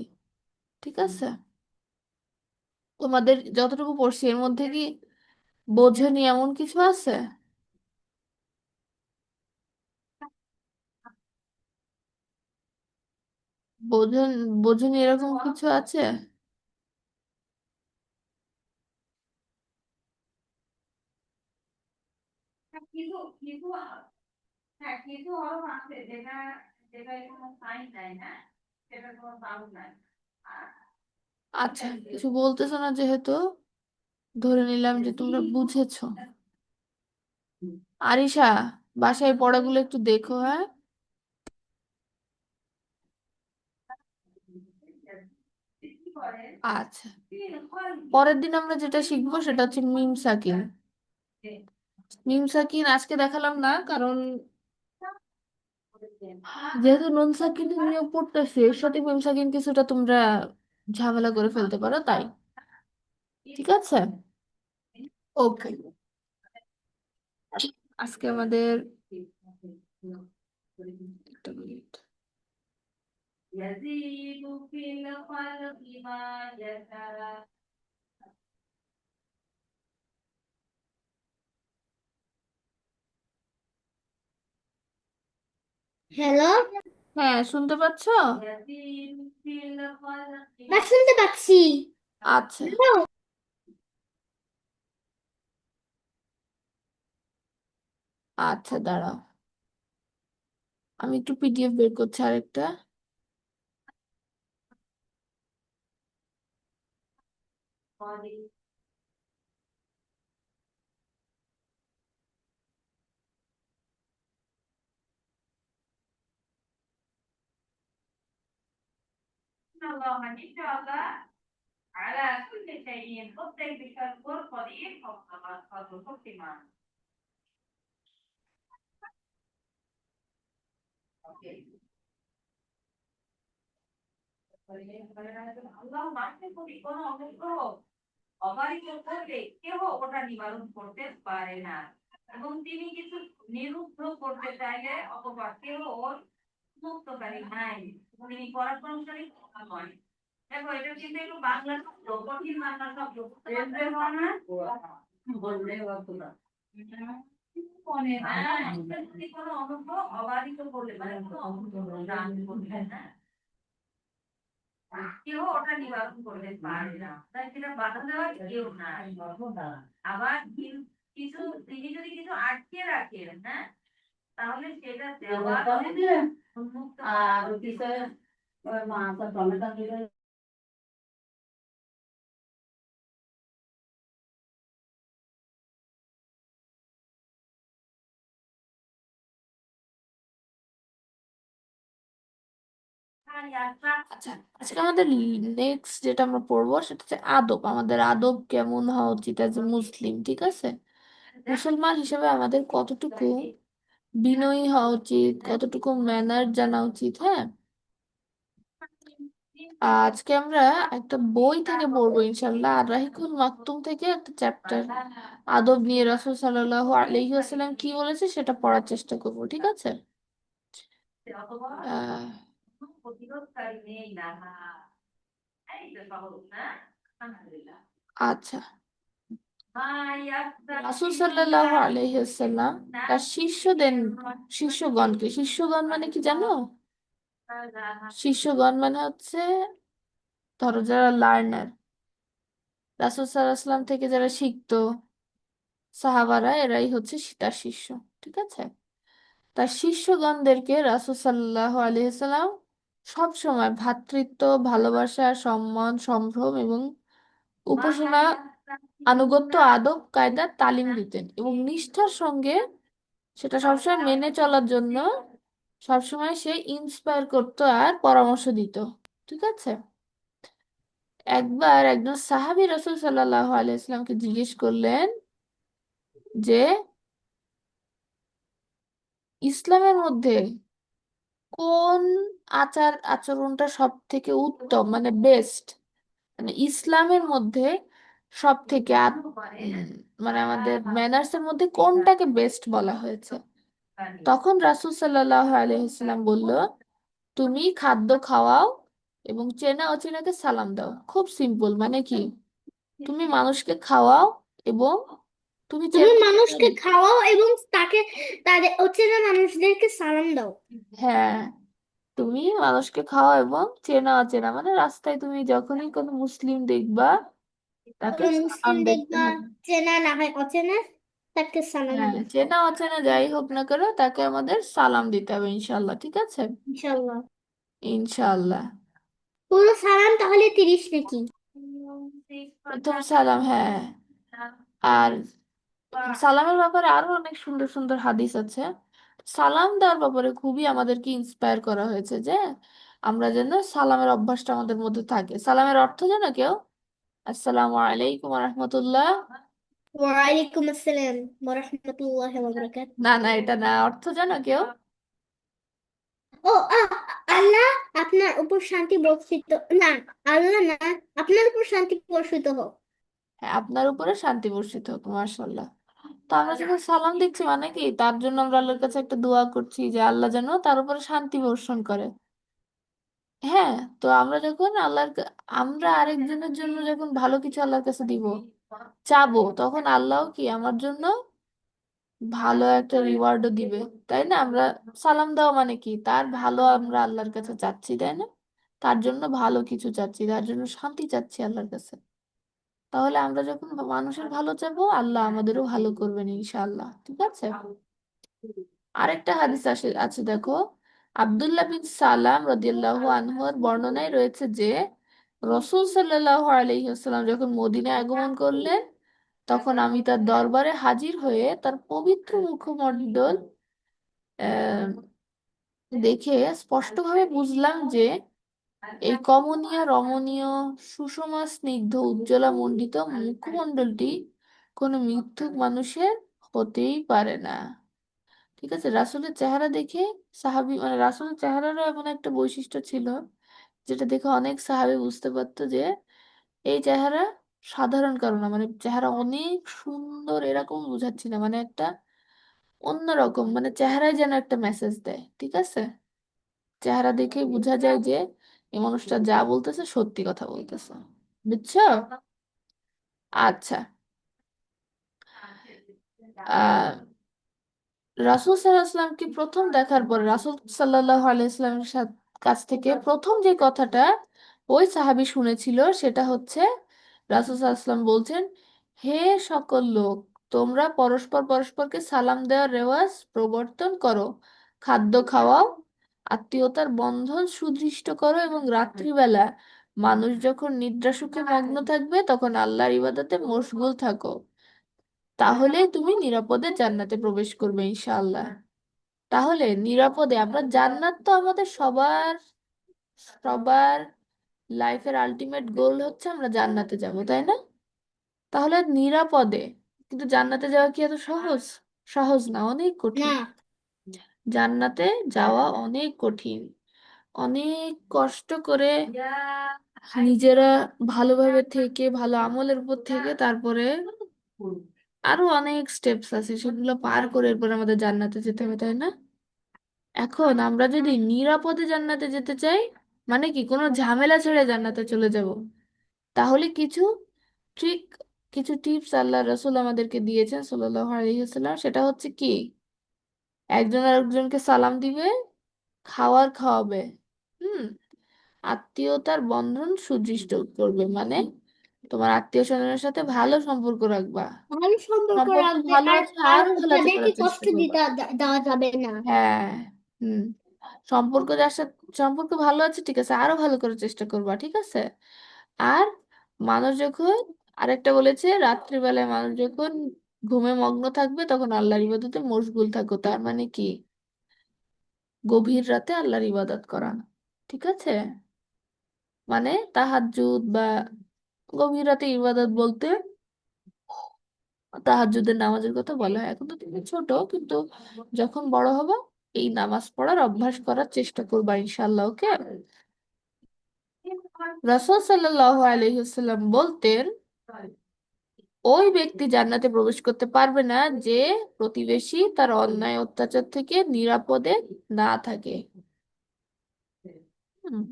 ঠিক আছে, তোমাদের যতটুকু পড়ছি এর মধ্যে কি বোঝেনি এমন কিছু আছে? বোঝেন, বোঝেনি এরকম কিছু আছে? কিছু কিছু হ্যাঁ কিছু হরফ আছে যেটা যেটা কোনো সাইন নাই, হ্যাঁ সেটা কোনো সাউন্ড নাই। আর আচ্ছা, কিছু বলতেছো না যেহেতু ধরে নিলাম যে তোমরা বুঝেছো। আরিশা, বাসায় পড়াগুলো একটু দেখো, হ্যাঁ? কি করে আচ্ছা, পরের দিন আমরা যেটা শিখবো সেটা হচ্ছে মিম সাকিন। মিম সাকিন আজকে দেখালাম না, কারণ যেহেতু নুন সাকিনের নিয়োগ পড়তেছে এর সাথে মিম সাকিন কিছুটা তোমরা ঝামেলা করে ফেলতে পারো, তাই। ঠিক আছে, ওকে। আজকে আমাদের একটা মিনিট। يزيد في الخلق ما يشاء। হ্যালো, হ্যাঁ, শুনতে পাচ্ছো? يزيد في الخلق না শুনতে পাচ্ছি। আচ্ছা, হ্যালো, আচ্ছা, দাঁড়াও, আমি একটু পিডিএফ বের করছি আরেকটা। الله إن شاء الله على كل شيء প্রত্যেক বিষয়ের উপর কদিন শক্তিমান। ওকে, আল্লাহ মানুষের প্রতি কোনো অনুগ্রহ অবারিত করলে কেউ ওটা নিবারণ করতে পারে না, এবং তিনি কিছু নিরুদ্ধ করতে চাইলে অথবা কেউ ওর মুক্তকারী নাই, তিনি পরাক্রমশালী নয়। দেখো এটা কিন্তু একটু বাংলা শব্দ, কঠিন বাংলা শব্দ বুঝতে পারবে না বললে বাবুরা মনে না, এটা যদি কোনো অনুগ্রহ অবারিত করলে মানে কোনো অনুগ্রহ দান করলে না, কেউ ওটা নিবারণ করতে পারে না, তাই সেটা বাধা দেওয়ার কেউ নাই। আবার কিছু তিনি যদি কিছু আটকে রাখেন, হ্যাঁ, তাহলে সেটা দেওয়া উন্মুক্ত আর কিছু মাথা টমেটো দিলে। আচ্ছা, আজকে আমাদের নেক্সট যেটা আমরা পড়বো সেটা হচ্ছে আদব। আমাদের আদব কেমন হওয়া উচিত অ্যাজ এ মুসলিম, ঠিক আছে? মুসলমান হিসেবে আমাদের কতটুকু বিনয়ী হওয়া উচিত, কতটুকু ম্যানার জানা উচিত, হ্যাঁ? আজকে আমরা একটা বই থেকে পড়বো ইনশাল্লাহ, আর রাহিকুল মাকতুম থেকে একটা চ্যাপ্টার আদব নিয়ে রাসূল সাল্লাল্লাহু আলাইহি ওয়াসাল্লাম কি বলেছে সেটা পড়ার চেষ্টা করবো, ঠিক আছে? আহ প্রতিরোধকারী নেই না, এই তো সহজ না, আলহামদুলিল্লাহ। আচ্ছা, রাসূল সাল্লাল্লাহু আলাইহি ওয়াসাল্লাম তার শিষ্যগণকে, শিষ্যগণ মানে কি জানো? শিষ্যগণ মানে হচ্ছে ধরো যারা লার্নার, রাসূল সাল্লাল্লাহু আলাইহি ওয়াসাল্লাম থেকে যারা শিখতো, সাহাবারা, এরাই হচ্ছে তার শিষ্য। ঠিক আছে, তার শিষ্যগণদেরকে রাসূল সাল্লাল্লাহু আলাইহি ওয়াসাল্লাম সব সময় ভ্রাতৃত্ব, ভালোবাসা, সম্মান, সম্ভ্রম এবং উপাসনা, আনুগত্য, আদব কায়দার তালিম দিতেন, এবং নিষ্ঠার সঙ্গে সেটা সবসময় মেনে চলার জন্য সবসময় সে ইন্সপায়ার করতো আর পরামর্শ দিত। ঠিক আছে? একবার একজন সাহাবী রাসূল সাল্লাল্লাহু আলাইহি ইসলামকে জিজ্ঞেস করলেন যে ইসলামের মধ্যে কোন আচার আচরণটা সব থেকে উত্তম, মানে বেস্ট, মানে ইসলামের মধ্যে সব থেকে মানে আমাদের ম্যানার্স এর মধ্যে কোনটাকে বেস্ট বলা হয়েছে? তখন রাসূল সাল্লাল্লাহু আলাইহি ওয়াসাল্লাম বলল, তুমি খাদ্য খাওয়াও এবং চেনা অচেনাকে সালাম দাও। খুব সিম্পল, মানে কি, তুমি মানুষকে খাওয়াও এবং তুমি তুমি চেনা মানুষকে অচেনা- খাওয়াও এবং তাদের অচেনা মানুষদেরকে সালাম দাও। হ্যাঁ, তুমি মানুষকে খাওয়াও এবং চেনা অচেনা, মানে রাস্তায় তুমি যখনই কোনো মুসলিম দেখবা তাকে কোনো সালাম মুসলিম দেখতে দেখবা, হবে। চেনা না হয় অচেনা, তাকে সালাম হ্যাঁ, দাও। চেনা অচেনা যাই হোক না কেন তাকে আমাদের সালাম দিতে হবে ইনশাল্লাহ, ঠিক আছে? ইনশাল্লাহ। ইনশাল্লাহ। পুরো সালাম তাহলে 30 নাকি? প্রথম সালাম, হ্যাঁ। আর সালামের ব্যাপারে আরো অনেক সুন্দর সুন্দর হাদিস আছে। সালাম দেওয়ার ব্যাপারে খুবই আমাদেরকে ইন্সপায়ার করা হয়েছে যে আমরা যেন সালামের অভ্যাসটা আমাদের মধ্যে থাকে। সালামের অর্থ জানো কেউ? আসসালামু আলাইকুম রহমতুল্লাহ। ওয়ালাইকুম আসসালাম ওয়া রাহমাতুল্লাহি ওয়া বারাকাতুহু। না না, এটা না, অর্থ জানো কেউ? ও আল্লাহ আপনার উপর শান্তি বর্ষিত, না, আল্লাহ না, আপনার উপর শান্তি বর্ষিত হোক। হ্যাঁ, আপনার উপরে শান্তি বর্ষিত হোক, মাশাআল্লাহ। তো আমরা যখন সালাম দিচ্ছি মানে কি, তার জন্য আমরা আল্লাহর কাছে একটা দোয়া করছি যে আল্লাহ যেন তার উপরে শান্তি বর্ষণ করে। হ্যাঁ, তো আমরা যখন আমরা আরেকজনের জন্য যখন ভালো কিছু আল্লাহর কাছে দিব, চাবো, তখন আল্লাহও কি আমার জন্য ভালো একটা রিওয়ার্ডও দিবে। তাই না? আমরা সালাম দেওয়া মানে কি, তার ভালো আমরা আল্লাহর কাছে চাচ্ছি, তাই না? তার জন্য ভালো কিছু চাচ্ছি, তার জন্য শান্তি চাচ্ছি আল্লাহর কাছে। তাহলে আমরা যখন মানুষের ভালো চাবো, আল্লাহ আমাদেরও ভালো করবেন ইনশাআল্লাহ, ঠিক আছে? আরেকটা হাদিস আছে দেখো, আব্দুল্লাহ বিন সালাম রাদিয়াল্লাহু আনহুর বর্ণনায় রয়েছে যে রাসূল সাল্লাল্লাহু আলাইহি ওয়াসাল্লাম যখন মদিনায় আগমন করলেন, তখন আমি তার দরবারে হাজির হয়ে তার পবিত্র মুখমণ্ডল আহ, দেখে স্পষ্টভাবে বুঝলাম যে এই কমনীয় রমণীয় সুষমা স্নিগ্ধ উজ্জ্বলা মণ্ডিত মুখমণ্ডলটি কোনো মিথ্যুক মানুষের হতেই পারে না। ঠিক আছে, রাসূলের চেহারা দেখে সাহাবী, মানে রাসূলের চেহারারও এমন একটা বৈশিষ্ট্য ছিল যেটা দেখে অনেক সাহাবী বুঝতে পারতো যে এই চেহারা সাধারণ কারো না, মানে চেহারা অনেক সুন্দর, এরকম বুঝাচ্ছি না, মানে একটা অন্যরকম, মানে চেহারায় যেন একটা মেসেজ দেয়, ঠিক আছে? চেহারা দেখেই বোঝা যায় যে এই মানুষটা যা বলতেছে সত্যি কথা বলতেছে। বুঝছো? আচ্ছা। আহ রাসূল সাল্লাল্লাহু আলাইহি ওয়াসাল্লামকে প্রথম দেখার পর রাসূল সাল্লাল্লাহু আলাইহি ওয়াসাল্লামের কাছ থেকে প্রথম যে কথাটা ওই সাহাবী শুনেছিল সেটা হচ্ছে, রাসূল সাল্লাল্লাহু আলাইহি ওয়াসাল্লাম বলছেন, হে সকল লোক, তোমরা পরস্পর পরস্পরকে সালাম দেওয়ার রেওয়াজ প্রবর্তন করো, খাদ্য খাওয়াও, আত্মীয়তার বন্ধন সুদৃঢ় করো এবং রাত্রিবেলা মানুষ যখন নিদ্রা সুখে মগ্ন থাকবে তখন আল্লাহর ইবাদতে মশগুল থাকো, তাহলে তুমি নিরাপদে জান্নাতে প্রবেশ করবে ইনশাআল্লাহ। তাহলে নিরাপদে আমরা, জান্নাত তো আমাদের সবার সবার লাইফের আলটিমেট গোল হচ্ছে আমরা জান্নাতে যাব, তাই না? তাহলে নিরাপদে, কিন্তু জান্নাতে যাওয়া কি এত সহজ? সহজ না, অনেক না, কঠিন। জান্নাতে যাওয়া অনেক কঠিন, অনেক কষ্ট করে নিজেরা ভালোভাবে থেকে, ভালো আমলের উপর থেকে, তারপরে আরো অনেক স্টেপস আছে, সেগুলো পার করে এরপর আমাদের জান্নাতে যেতে হবে, তাই না? এখন আমরা যদি নিরাপদে জান্নাতে যেতে চাই, মানে কি কোনো ঝামেলা ছেড়ে জান্নাতে চলে যাব, তাহলে কিছু ট্রিক, কিছু টিপস আল্লাহ রাসূল আমাদেরকে দিয়েছেন সাল্লাল্লাহু আলাইহি ওয়াসাল্লাম। সেটা হচ্ছে কি, একজন আরেকজনকে সালাম দিবে, খাওয়াবে, হুম, আত্মীয়তার বন্ধন সুদৃঢ় করবে, মানে তোমার আত্মীয় স্বজনের সাথে ভালো সম্পর্ক রাখবা, ভালো সম্পর্ক সম্পর্ক রাখবে, ভালো আর আছে আর আরো ভালো তাদেরকে করার কষ্ট চেষ্টা করবা। দেওয়া যাবে না। হ্যাঁ, হুম, সম্পর্ক যার সাথে, সম্পর্ক ভালো আছে ঠিক আছে, আরো ভালো করার চেষ্টা করবা, ঠিক আছে? আর মানুষ যখন, আরেকটা বলেছে, রাত্রিবেলায় মানুষ যখন ঘুমে মগ্ন থাকবে তখন আল্লাহর ইবাদতে মশগুল থাকো, তার মানে কি গভীর রাতে আল্লাহর ইবাদত করা, ঠিক আছে? মানে তাহাজ্জুদ বা গভীর রাতে ইবাদত বলতে তাহাজ্জুদের নামাজের কথা বলা হয়। এখন তো তুমি ছোট, কিন্তু যখন বড় হবো এই নামাজ পড়ার অভ্যাস করার চেষ্টা করবা ইনশাআল্লাহ। ওকে। রাসূল সাল্লাল্লাহু আলাইহি ওয়াসাল্লাম বলতেন, ওই ব্যক্তি জান্নাতে প্রবেশ করতে পারবে না যে প্রতিবেশী তার অন্যায় অত্যাচার থেকে নিরাপদে না থাকে। হুম।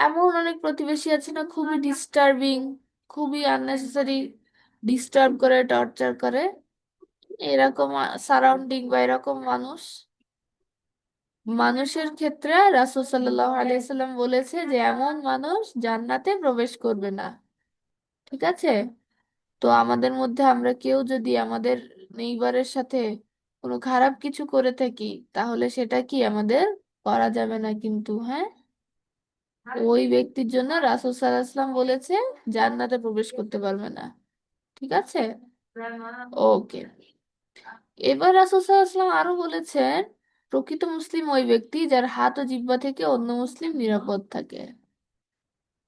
এমন অনেক প্রতিবেশী আছে না, খুবই ডিস্টার্বিং, খুবই আননেসেসারি ডিস্টার্ব করে, টর্চার করে, এরকম সারাউন্ডিং বা এরকম মানুষের ক্ষেত্রে রাসূল সাল্লাল্লাহু আলাইহি সাল্লাম বলেছে যে এমন মানুষ জান্নাতে প্রবেশ করবে না। ঠিক আছে। তো আমাদের মধ্যে আমরা কেউ যদি আমাদের নেইবারের সাথে কোনো খারাপ কিছু করে থাকি, তাহলে সেটা কি আমাদের করা যাবে না কিন্তু, হ্যাঁ। ওই ব্যক্তির জন্য রাসূল সাল্লাল্লাহু আলাইহি সাল্লাম বলেছে জান্নাতে প্রবেশ করতে পারবে না। ঠিক আছে। ওকে। এবার রাসূল সাল্লাল্লাহু আলাইহি সাল্লাম আরো বলেছেন, প্রকৃত মুসলিম ওই ব্যক্তি যার হাত ও জিহ্বা থেকে অন্য মুসলিম নিরাপদ থাকে।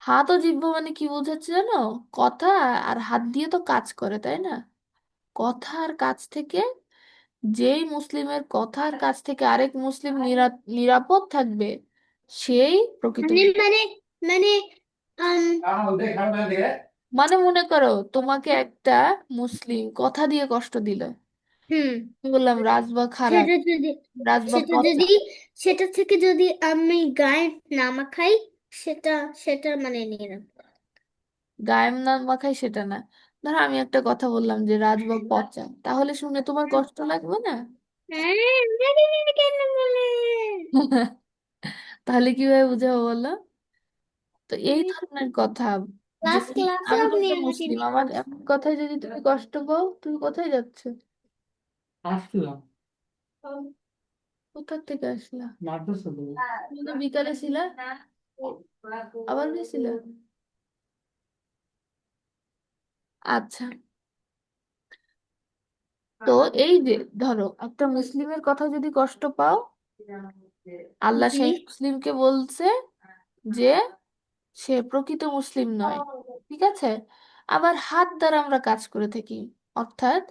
হাত ও জিহ্বা মানে কি বোঝাচ্ছে জানো? কথা আর হাত দিয়ে তো কাজ করে, তাই না? কথা আর কাজ থেকে, যেই মুসলিমের কথা আর কাজ থেকে আরেক মুসলিম নিরাপদ থাকবে, সেই প্রকৃত মানে মুসলিম। মানে মানে মানে মনে করো তোমাকে একটা মুসলিম কথা দিয়ে কষ্ট দিল, হুম, আমি বললাম রাজবা খারাপ, সেটা যদি রাজবা সেটা পচা। যদি সেটা থেকে যদি আমি গায়ে না মাখাই, সেটা সেটা মানে নিরাপদ। গায়ে না মাখাই সেটা না। ধরো আমি একটা কথা বললাম যে রাজবা পচা, তাহলে শুনে তোমার কষ্ট লাগবে না? হ্যাঁ, জানি না কেন বলেন। তাহলে কিভাবে বুঝাবো বলো? তো এই ধরনের কথা, যে ক্লাস ক্লাসে আমি আপনি একটা আমাকে মুসলিম, আমার এমন কথায় যদি তুমি কষ্ট পাও, তুমি কোথায় যাচ্ছ? আসলাম কোথা থেকে আসলা? মাদ্রাসা থেকে। তুমি তো বিকালে ছিলা, আবার গেছিলা। আচ্ছা। তো এই যে ধরো একটা মুসলিমের কথা যদি কষ্ট পাও, আল্লাহ জি, সেই মুসলিমকে বলছে যে সে প্রকৃত মুসলিম নয়। ঠিক আছে। আবার হাত দ্বারা আমরা কাজ করে থাকি, অর্থাৎ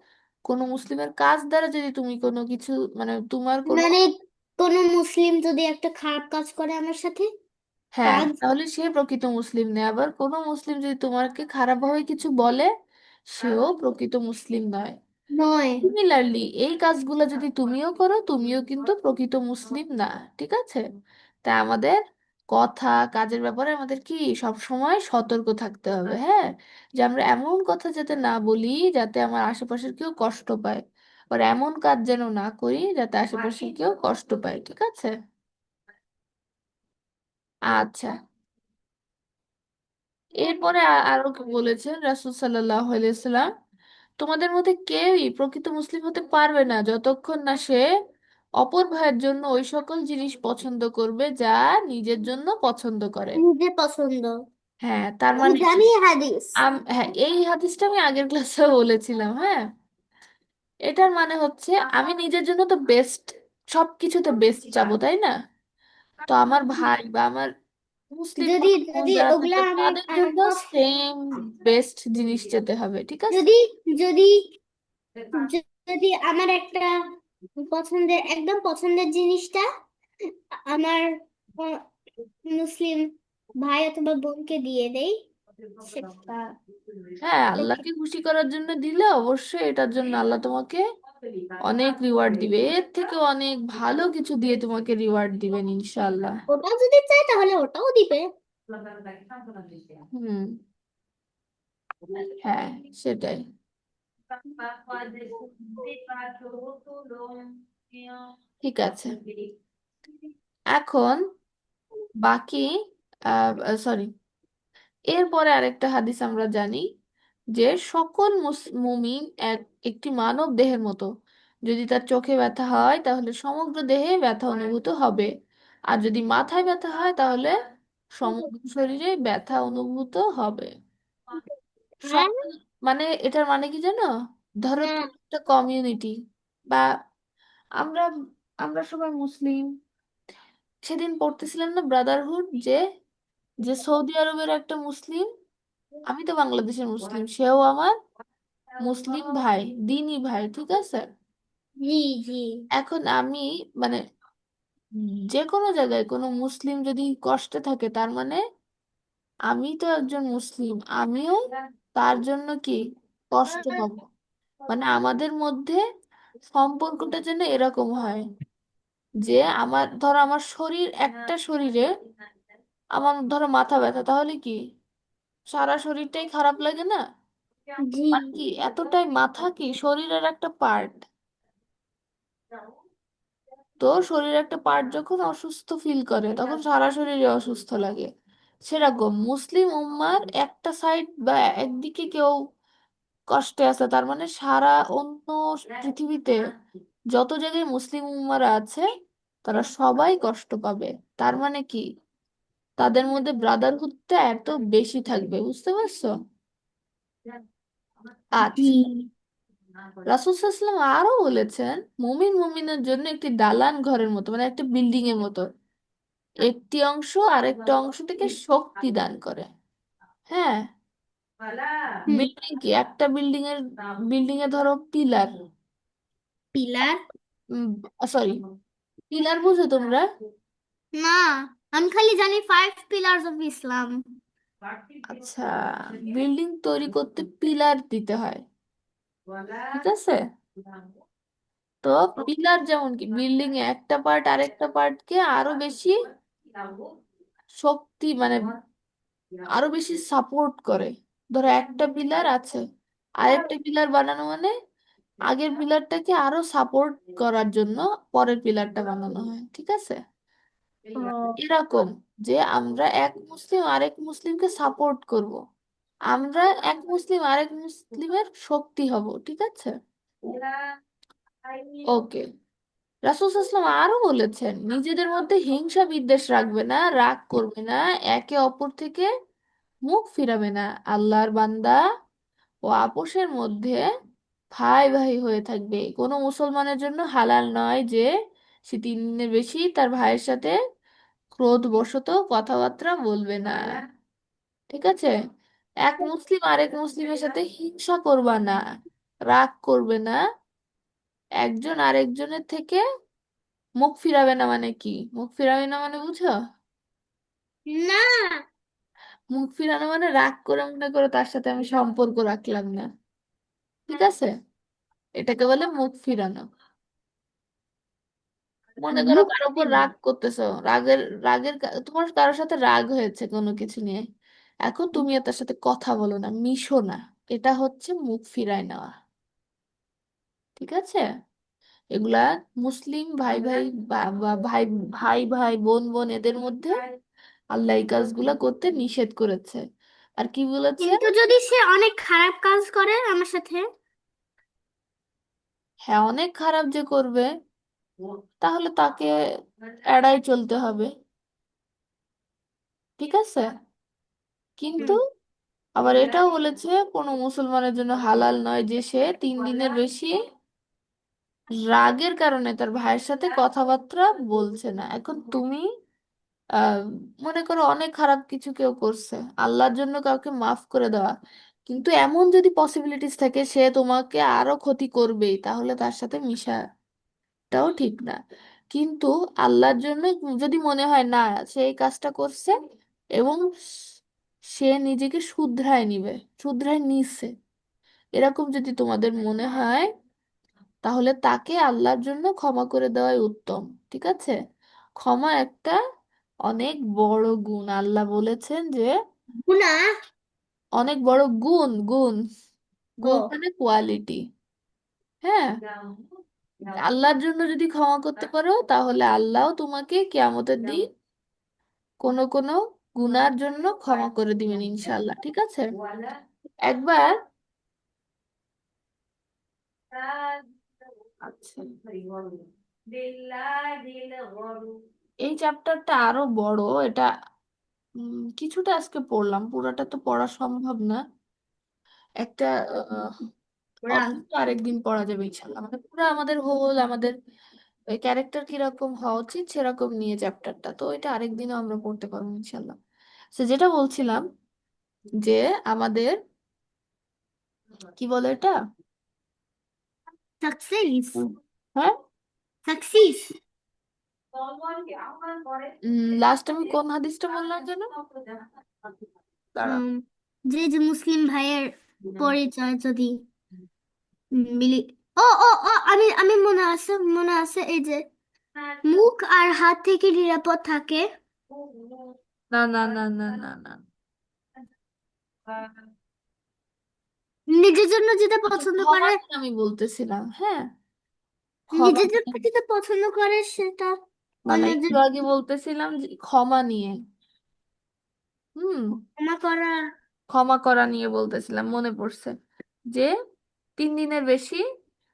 কোনো মুসলিমের কাজ দ্বারা যদি তুমি কোনো কিছু, মানে তোমার কোনো, মানে কোন মুসলিম যদি একটা খারাপ কাজ করে আমার সাথে, হ্যাঁ, কাজ তাহলে সে প্রকৃত মুসলিম নয়। আবার কোনো মুসলিম যদি তোমাকে খারাপভাবে কিছু বলে, সেও প্রকৃত মুসলিম নয়। নয়। সিমিলারলি এই কাজগুলো যদি তুমিও করো, তুমিও কিন্তু প্রকৃত মুসলিম না। ঠিক আছে। তাই আমাদের কথা কাজের ব্যাপারে আমাদের কি সব সময় সতর্ক থাকতে হবে, হ্যাঁ। যে আমরা এমন কথা যাতে না বলি যাতে আমার আশেপাশের কেউ কষ্ট পায়, আর এমন কাজ যেন না করি যাতে আশেপাশের কেউ কষ্ট পায়। ঠিক আছে। আচ্ছা। এরপরে আরো কি বলেছেন রাসূল সাল্লাল্লাহু আলাইহি সাল্লাম, তোমাদের মধ্যে কেউই প্রকৃত মুসলিম হতে পারবে না যতক্ষণ না সে অপর ভাইয়ের জন্য ওই সকল জিনিস পছন্দ করবে যা নিজের জন্য পছন্দ করে। নিজের পছন্দ। হ্যাঁ, তার আমি মানে কি? জানি হাদিস। হ্যাঁ, এই হাদিসটা আমি আগের ক্লাসে বলেছিলাম, হ্যাঁ। এটার মানে হচ্ছে আমি নিজের জন্য তো বেস্ট, সবকিছুতে বেস্ট চাবো, তাই না? তো আমার ভাই বা আমার মুসলিম যদি ভাই বোন যদি যারা ওগুলা থাকে আমার তাদের জন্য সেম বেস্ট জিনিস যেতে হবে। ঠিক আছে। যদি যদি যদি আমার একটা পছন্দের একদম পছন্দের জিনিসটা আমার আহ, মুসলিম ভাই অথবা বোনকে দিয়ে দেই, সেটা হ্যাঁ, আল্লাহকে প্রকৃত। খুশি করার জন্য দিলে অবশ্যই এটার জন্য আল্লাহ তোমাকে অনেক রিওয়ার্ড দিবে, এর থেকে অনেক ভালো কিছু দিয়ে তোমাকে রিওয়ার্ড দিবেন ইনশাআল্লাহ। ওটাও যদি চাই তাহলে ওটাও দিবে। হুম। হ্যাঁ, সেটাই। ঠিক আছে। এখন বাকি, সরি, এরপরে আরেকটা হাদিস আমরা জানি যে সকল মুমিন একটি মানব দেহের মতো। যদি তার চোখে ব্যথা হয় তাহলে সমগ্র দেহে ব্যথা অনুভূত হবে, আর যদি মাথায় ব্যথা হয় তাহলে সমগ্র শরীরে ব্যথা অনুভূত হবে। হ্যাঁ, সকল, মানে এটার মানে কি জানো? ধরো না, তুমি একটা কমিউনিটি, বা আমরা আমরা সবাই মুসলিম, সেদিন পড়তেছিলাম না ব্রাদারহুড, যে যে সৌদি আরবের একটা মুসলিম, আমি তো বাংলাদেশের মুসলিম, সেও আমার মুসলিম ভাই, দিনই ভাই, ঠিক আছে? জি জি। এখন আমি মানে যে কোনো জায়গায় কোনো মুসলিম যদি কষ্টে থাকে, তার মানে আমি তো একজন মুসলিম, আমিও তার জন্য কি কষ্ট পাবো। মানে আমাদের মধ্যে সম্পর্কটা যেন এরকম হয় যে ধরো আমার একটা শরীরে, আমার ধরো মাথা ব্যথা, তাহলে কি সারা শরীরটাই খারাপ লাগে না? জি আর কি এতটাই মাথা কি শরীরের একটা পার্ট, তো শরীরের একটা পার্ট যখন অসুস্থ ফিল করে তখন সারা শরীরে অসুস্থ লাগে। সেরকম মুসলিম উম্মার একটা সাইড বা একদিকে কেউ কষ্টে আছে, তার মানে সারা অন্য পৃথিবীতে যত জায়গায় মুসলিম উম্মারা আছে তারা সবাই কষ্ট পাবে। তার মানে কি তাদের মধ্যে ব্রাদারহুডটা এত বেশি থাকবে, বুঝতে পারছো? জি। আচ্ছা, রাসূল সাল্লাল্লাহু আলাইহি ওয়াসাল্লাম আরো বলেছেন, মুমিন মুমিনের জন্য একটি দালান ঘরের মতো, মানে একটা বিল্ডিং এর মতো, একটি অংশ আরেকটা অংশ থেকে শক্তি দান করে। হ্যাঁ, হুম। বিল্ডিং কি একটা বিল্ডিং এ ধরো পিলার, পিলার? সরি, পিলার বুঝো তোমরা? না, আমি খালি জানি 5 পিলার্স অফ ইসলাম। আচ্ছা, বিল্ডিং তৈরি করতে পিলার দিতে হয়, ঠিক আছে? তো পিলার যেমন কি বিল্ডিং এ একটা পার্ট আরেকটা পার্টকে আরো বেশি শক্তি, মানে আরো বেশি সাপোর্ট করে। ধরো একটা পিলার আছে, আরেকটা পিলার বানানো মানে আগের পিলারটাকে আরো সাপোর্ট করার জন্য পরের পিলারটা বানানো হয়, ঠিক আছে? ও। এরকম যে আমরা এক মুসলিম আরেক মুসলিমকে সাপোর্ট করব, আমরা এক মুসলিম আরেক মুসলিমের শক্তি হব, ঠিক আছে? ওকে, রাসূল সাল্লাল্লাহু আলাইহি ওয়াসাল্লাম আরো বলেছেন, নিজেদের মধ্যে হিংসা বিদ্বেষ রাখবে না, রাগ করবে না, একে অপর থেকে মুখ ফিরাবে না, আল্লাহর বান্দা ও আপোষের মধ্যে ভাই ভাই হয়ে থাকবে। কোনো মুসলমানের জন্য হালাল নয় যে সে 3 দিনের বেশি তার ভাইয়ের সাথে ক্রোধবশত কথাবার্তা বলবে না, ঠিক আছে? এক মুসলিম আরেক মুসলিমের সাথে হিংসা করবা না, রাগ করবে না, একজন আরেকজনের থেকে মুখ ফিরাবে না। মানে কি মুখ ফিরাবে না মানে বুঝো? না। মুখ ফিরানো মানে রাগ করে মনে করো তার সাথে আমি সম্পর্ক রাখলাম না, ঠিক আছে? এটাকে বলে মুখ ফিরানো। মনে করো মুখ কারোর উপর ফিরানো। রাগ করতেছো, তোমার কারোর সাথে রাগ হয়েছে কোনো কিছু নিয়ে, এখন তুমি আর তার সাথে কথা বলো না, মিশো না, এটা হচ্ছে মুখ ফিরায় নেওয়া, ঠিক আছে? এগুলা মুসলিম ভাই ভাই বা ভাই ভাই ভাই বোন বোন এদের মধ্যে আল্লাহ এই কাজগুলা করতে নিষেধ করেছে। আর কি বলেছে? কিন্তু যদি সে অনেক খারাপ কাজ করে আমার সাথে? হ্যাঁ, অনেক খারাপ যে করবে তাহলে তাকে এড়াই চলতে হবে, ঠিক আছে? কিন্তু হুম। আবার এটাও বলেছে কোনো মুসলমানের জন্য হালাল নয় যে সে 3 দিনের বেশি রাগের কারণে তার ভাইয়ের সাথে কথাবার্তা বলছে না। এখন তুমি আহ মনে করো অনেক খারাপ কিছু কেউ করছে, আল্লাহর জন্য কাউকে মাফ করে দেওয়া, কিন্তু এমন যদি পসিবিলিটিস থাকে সে তোমাকে আরো ক্ষতি করবেই, তাহলে তার সাথে মিশাটাও ঠিক না। কিন্তু আল্লাহর জন্য যদি মনে হয় না সে এই কাজটা করছে এবং সে নিজেকে শুধরায় নিছে, এরকম যদি তোমাদের মনে হয় তাহলে তাকে আল্লাহর জন্য ক্ষমা করে দেওয়াই উত্তম, ঠিক আছে? ক্ষমা একটা অনেক বড় গুণ, আল্লাহ বলেছেন যে গুনা। অনেক বড় গুণ, গুণ গুণ ও। মানে কোয়ালিটি। হ্যাঁ, আল্লাহর জন্য যদি ক্ষমা করতে পারো তাহলে আল্লাহও তোমাকে কিয়ামতের দিন কোনো কোনো গুনার জন্য ক্ষমা করে দিবেন ইনশাআল্লাহ, ঠিক আছে? একবার, আচ্ছা, এই চ্যাপ্টারটা আরো বড়, এটা কিছুটা আজকে পড়লাম, পুরোটা তো পড়া সম্ভব না। একটা রাগ। অল্প আরেকদিন পড়া যাবে ইনশাল্লাহ, মানে পুরো আমাদের হোল আমাদের ক্যারেক্টার কিরকম হওয়া উচিত সেরকম নিয়ে চ্যাপ্টারটা, তো এটা আরেকদিনও আমরা পড়তে পারবো ইনশাল্লাহ। সে যেটা বলছিলাম যে আমাদের কি বলে এটা, সাকসেস, উম, হ্যাঁ, সাকসিস। লাস্ট আমি কোন হাদিসটা বললাম যেন, দাঁড়া। যে যে মুসলিম ভাইয়ের পরিচয় যদি মিলি, ও ও ও আমি আমি মনে আছে এই যে মুখ আর হাত থেকে নিরাপদ থাকে। না না না না না না, নিজের জন্য যেটা আচ্ছা, পছন্দ ক্ষমা করে, নিয়ে আমি বলতেছিলাম, হ্যাঁ, ক্ষমা নিজের জন্য নিয়ে। যেটা পছন্দ করে সেটা না না, অন্যদের একটু আগে বলতেছিলাম যে ক্ষমা নিয়ে, হুম, ক্ষমা করা। ক্ষমা করা নিয়ে বলতেছিলাম, মনে পড়ছে যে 3 দিনের বেশি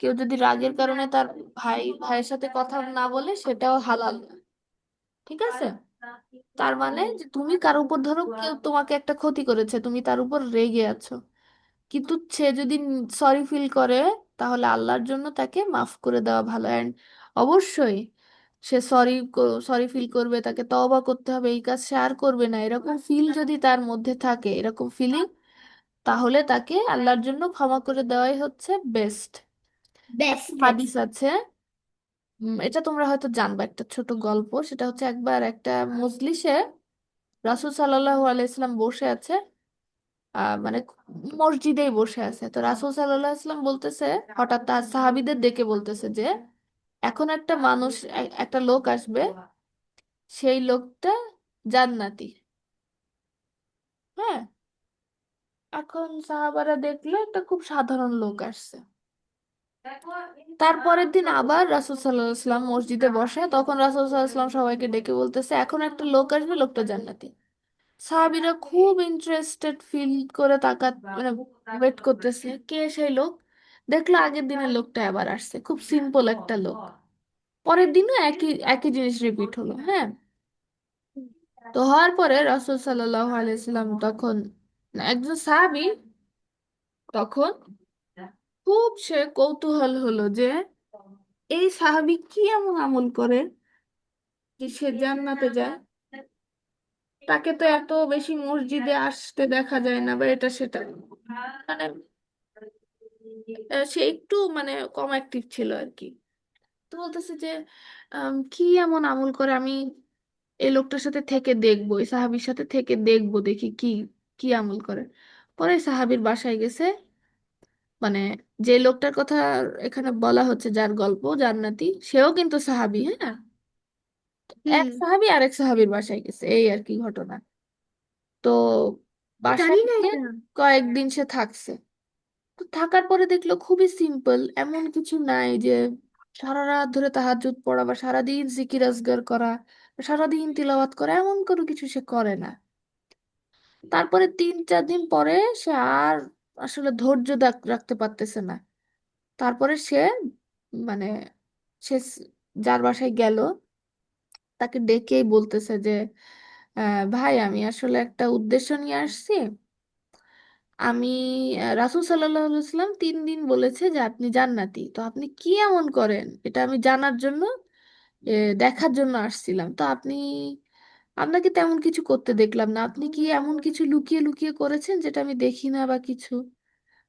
কেউ যদি রাগের কারণে তার ভাইয়ের সাথে কথা না বলে সেটাও হালাল না। ঠিক আছে, তার মানে যে তুমি কারো উপর, ধরো কেউ তোমাকে একটা ক্ষতি করেছে, তুমি তার উপর রেগে আছো, কিন্তু সে যদি সরি ফিল করে তাহলে আল্লাহর জন্য তাকে মাফ করে দেওয়া ভালো। অ্যান্ড অবশ্যই সে সরি ফিল করবে, তাকে তওবা করতে হবে, এই কাজ সে আর করবে না, এরকম ফিল যদি তার মধ্যে থাকে, এরকম ফিলিং, তাহলে তাকে আল্লাহর জন্য ক্ষমা করে দেওয়াই হচ্ছে বেস্ট। একটা বেস্ট। হাদিস আছে, এটা তোমরা হয়তো জানবা, একটা ছোট গল্প, সেটা হচ্ছে একবার একটা মজলিসে রাসূল সাল্লাল্লাহু আলাইহি সাল্লাম বসে আছে, মানে মসজিদেই বসে আছে, তো রাসূল সাল্লাল্লাহু আলাইহি সাল্লাম বলতেছে, হঠাৎ তার সাহাবীদের ডেকে বলতেছে যে এখন একটা মানুষ, একটা লোক আসবে, সেই লোকটা জান্নাতি। হ্যাঁ, এখন সাহাবারা দেখলো একটা খুব সাধারণ লোক আসছে। তারপরের দিন আবার রাসূল সাল্লাল্লাহু আলাইহি সাল্লাম মসজিদে বসে, তখন রাসূল সাল্লাল্লাহু আলাইহি সাল্লাম সবাইকে ডেকে বলতেছে এখন একটা লোক আসবে, লোকটা জান্নাতি। সাহাবীরা খুব ইন্টারেস্টেড ফিল করে মানে ওয়েট করতেছে কে সেই লোক। দেখলো আগের দিনের লোকটা আবার আসছে, খুব সিম্পল একটা লোক। পরের দিনও একই একই জিনিস রিপিট হলো। হ্যাঁ, তো হওয়ার পরে রাসূল সাল্লাল্লাহু আলাইহি সাল্লাম তখন, একজন সাহাবী তখন খুব সে কৌতূহল হলো যে এই সাহাবী কি এমন আমল করে যে সে জান্নাতে যায়, তাকে তো এত বেশি মসজিদে আসতে দেখা যায় না, বা এটা সেটা, মানে সে একটু মানে কম অ্যাক্টিভ ছিল আর কি। তো বলতেছে যে কি এমন আমল করে, আমি এই লোকটার সাথে থেকে দেখবো, এই সাহাবীর সাথে থেকে দেখবো, দেখি কি কি আমল করে। পরে সাহাবীর বাসায় গেছে, মানে যে লোকটার কথা এখানে বলা হচ্ছে, যার গল্প জান্নাতি, সেও কিন্তু সাহাবী। হ্যাঁ, এক হুম। সাহাবী আরেক সাহাবীর বাসায় গেছে, এই আর কি ঘটনা। তো বাসায় জানি না গিয়ে এটা। কয়েকদিন সে থাকছে। তো থাকার পরে দেখলো খুবই সিম্পল, এমন কিছু নাই যে সারা রাত ধরে তাহাজ্জুদ পড়া বা সারাদিন জিকির আজগার করা, সারাদিন তিলাওয়াত করা, এমন কোনো কিছু সে করে না। তারপরে 3-4 দিন পরে সে আর আসলে ধৈর্য রাখতে পারতেছে না। তারপরে সে মানে সে যার বাসায় গেল তাকে ডেকেই বলতেছে যে ভাই, আমি আসলে একটা উদ্দেশ্য নিয়ে আসছি। আমি রাসূল সাল্লাল্লাহু আলাইহি ওয়াসাল্লাম 3 দিন বলেছে যে আপনি জান্নাতি, তো আপনি কি এমন করেন এটা আমি জানার জন্য, এ, দেখার জন্য আসছিলাম। তো আপনাকে তেমন কিছু করতে দেখলাম না, আপনি কি এমন কিছু লুকিয়ে লুকিয়ে করেছেন যেটা আমি দেখি না, বা কিছু,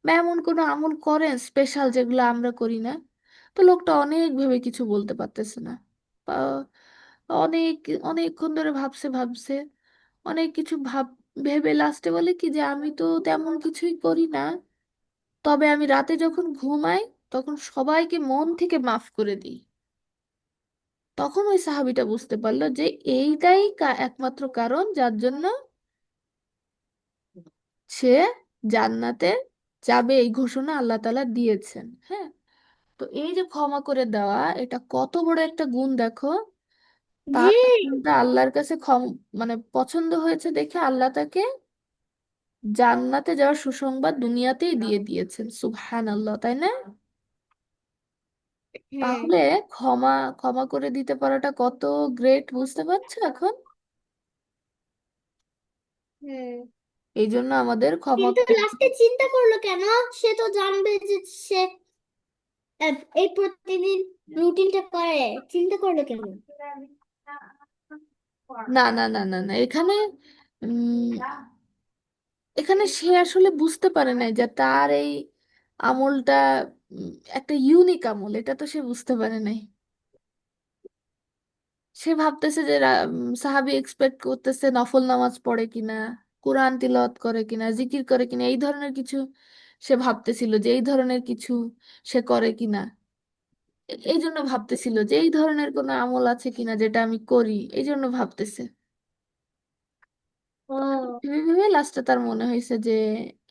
বা এমন কোনো আমল করেন স্পেশাল যেগুলো আমরা করি না? তো লোকটা অনেক ভেবে কিছু বলতে পারতেছে না। আহ, অনেক অনেকক্ষণ ধরে ভাবছে ভাবছে, অনেক কিছু ভেবে লাস্টে বলে কি যে আমি তো তেমন কিছুই করি না, তবে আমি রাতে যখন ঘুমাই তখন সবাইকে মন থেকে মাফ করে দিই। তখন ওই সাহাবীটা বুঝতে পারলো যে এইটাই একমাত্র কারণ যার জন্য সে জান্নাতে যাবে, এই ঘোষণা আল্লাহ তাআলা দিয়েছেন। হ্যাঁ, তো এই যে ক্ষমা করে দেওয়া, এটা কত বড় একটা গুণ দেখো। জি। তার গুণটা আল্লাহর কাছে মানে পছন্দ হয়েছে দেখে আল্লাহ তাকে জান্নাতে যাওয়ার সুসংবাদ দুনিয়াতেই দিয়ে দিয়েছেন। সুবহানাল্লাহ, তাই না? হ্যাঁ। তাহলে ক্ষমা ক্ষমা করে দিতে পারাটা কত গ্রেট, বুঝতে পারছো এখন? হুম। এই জন্য আমাদের ক্ষমা কিন্তু করে লাস্টে চিন্তা করলো কেন? সে তো জানবে যে সে এই প্রতিদিন রুটিনটা করে, চিন্তা করলো কেন? না না না না না, এখানে উম এখানে সে আসলে বুঝতে পারে নাই যে তার এই আমলটা উম, একটা ইউনিক আমল, এটা তো সে বুঝতে পারে নাই। সে ভাবতেছে যে সাহাবী এক্সপেক্ট করতেছে নফল নামাজ পড়ে কিনা, কোরআন তিলাওয়াত করে কিনা, জিকির করে কিনা, এই ধরনের কিছু সে ভাবতেছিল, যে এই ধরনের কিছু সে করে কিনা। এই জন্য ভাবতেছিল যে এই ধরনের কোনো আমল আছে কিনা যেটা আমি করি, এই জন্য ভাবতেছে। ও ভেবে ভেবে লাস্টে তার মনে হয়েছে যে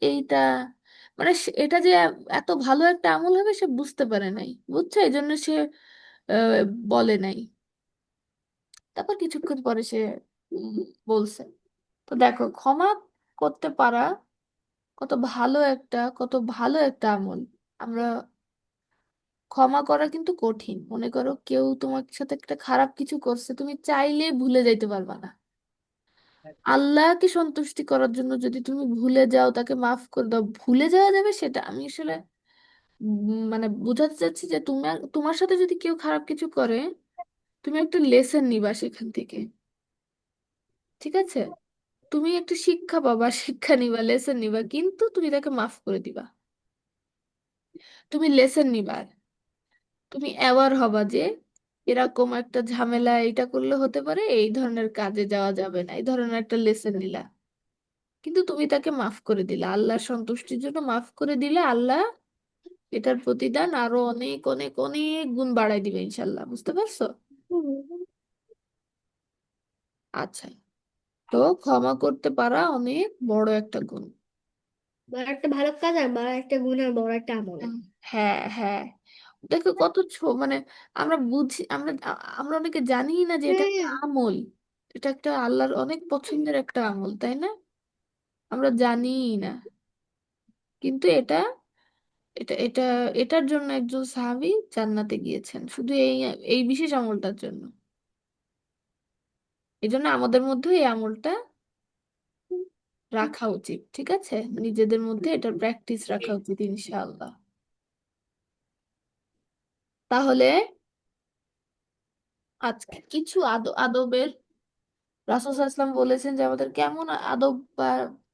এইটা, মানে এটা যে এত ভালো একটা আমল হবে সে বুঝতে পারে নাই, বুঝছো, এই জন্য সে আহ, বলে নাই। তারপর কিছুক্ষণ পরে সে উম, বলছে। তো দেখো, ক্ষমা করতে পারা কত ভালো একটা আমল। আমরা ক্ষমা করা কিন্তু কঠিন। মনে করো কেউ তোমার সাথে একটা খারাপ কিছু করছে, তুমি চাইলে ভুলে যাইতে পারবা না। আল্লাহকে সন্তুষ্টি করার জন্য যদি তুমি ভুলে যাও, তাকে মাফ করে দাও, ভুলে যাওয়া যাবে সেটা আমি আসলে মানে বোঝাতে চাচ্ছি যে তোমার তোমার সাথে যদি কেউ খারাপ কিছু করে, তুমি একটা লেসন নিবা সেখান থেকে, ঠিক আছে? তুমি একটা শিক্ষা পাবা, শিক্ষা নিবা, লেসন নিবা, কিন্তু তুমি তাকে মাফ করে দিবা। তুমি লেসন নিবা, তুমি অ্যাওয়ার হবা যে এরকম একটা ঝামেলা এটা করলে হতে পারে, এই ধরনের কাজে যাওয়া যাবে না, এই ধরনের একটা লেসন নিলা। কিন্তু তুমি তাকে মাফ করে দিলে, আল্লাহর সন্তুষ্টির জন্য মাফ করে দিলে, আল্লাহ এটার প্রতিদান আরো অনেক অনেক অনেক গুণ বাড়াই দিবে ইনশাল্লাহ। বুঝতে পারছো? আচ্ছা, তো ক্ষমা করতে পারা অনেক বড় একটা গুণ। বড় একটা ভালো কাজ আর বড় একটা গুণ আর বড় একটা আমল। হুম, হ্যাঁ হ্যাঁ, দেখো কত মানে আমরা বুঝি, আমরা অনেকে জানি না যে এটা একটা হুম আমল, এটা একটা আল্লাহর অনেক পছন্দের একটা আমল, তাই না? আমরা জানি না, কিন্তু এটা এটা এটা এটার জন্য একজন সাহাবী জান্নাতে গিয়েছেন, শুধু এই এই বিশেষ আমলটার জন্য। এই জন্য আমাদের মধ্যে এই আমলটা রাখা উচিত, ঠিক আছে? নিজেদের মধ্যে এটার প্র্যাকটিস রাখা উচিত ইনশাআল্লাহ। তাহলে আজকে কিছু আদবের, রাসূল সাল্লাল্লাহু আলাইহি ওয়াসাল্লাম বলেছেন যে আমাদের কেমন আদব বা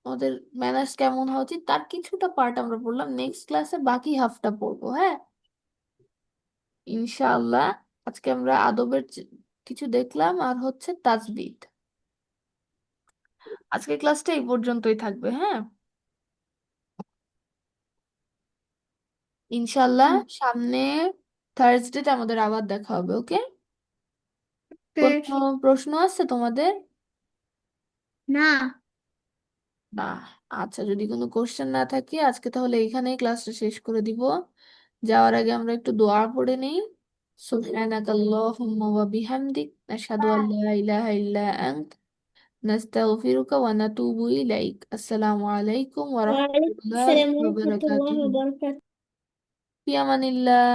আমাদের ম্যানার্স কেমন হওয়া উচিত, তার কিছুটা পার্ট আমরা পড়লাম। নেক্সট ক্লাসে বাকি হাফটা পড়বো, হ্যাঁ ইনশাআল্লাহ। আজকে আমরা আদবের কিছু দেখলাম, আর হচ্ছে তাজবিদ। আজকের ক্লাসটা এই পর্যন্তই থাকবে, হ্যাঁ ইনশাআল্লাহ। সামনে থার্সডেতে আমাদের আবার দেখা হবে, ওকে? কোনো প্রশ্ন আছে তোমাদের? না। না, আচ্ছা, যদি কোনো কোশ্চেন না থাকে আজকে তাহলে এখানেই ক্লাসটা শেষ করে দিব। যাওয়ার আগে আমরা একটু দোয়া পড়ে নেই। সুবহানাকাল্লাহুম্মা ওয়া বিহামদিক নাশহাদু আল্লা ইলাহা ইল্লা আনত নাস্তাগফিরুকা ওয়া নাতুবু ইলাইক। আসসালামু আলাইকুম ওয়া ওয়ালাইকুম রাহমাতুল্লাহি আসসালাম ওয়া ওয়া রাহমাতুল্লাহি বারাকাতুহু। ওয়া বারাকাতুহু। ফি আমানিল্লাহ।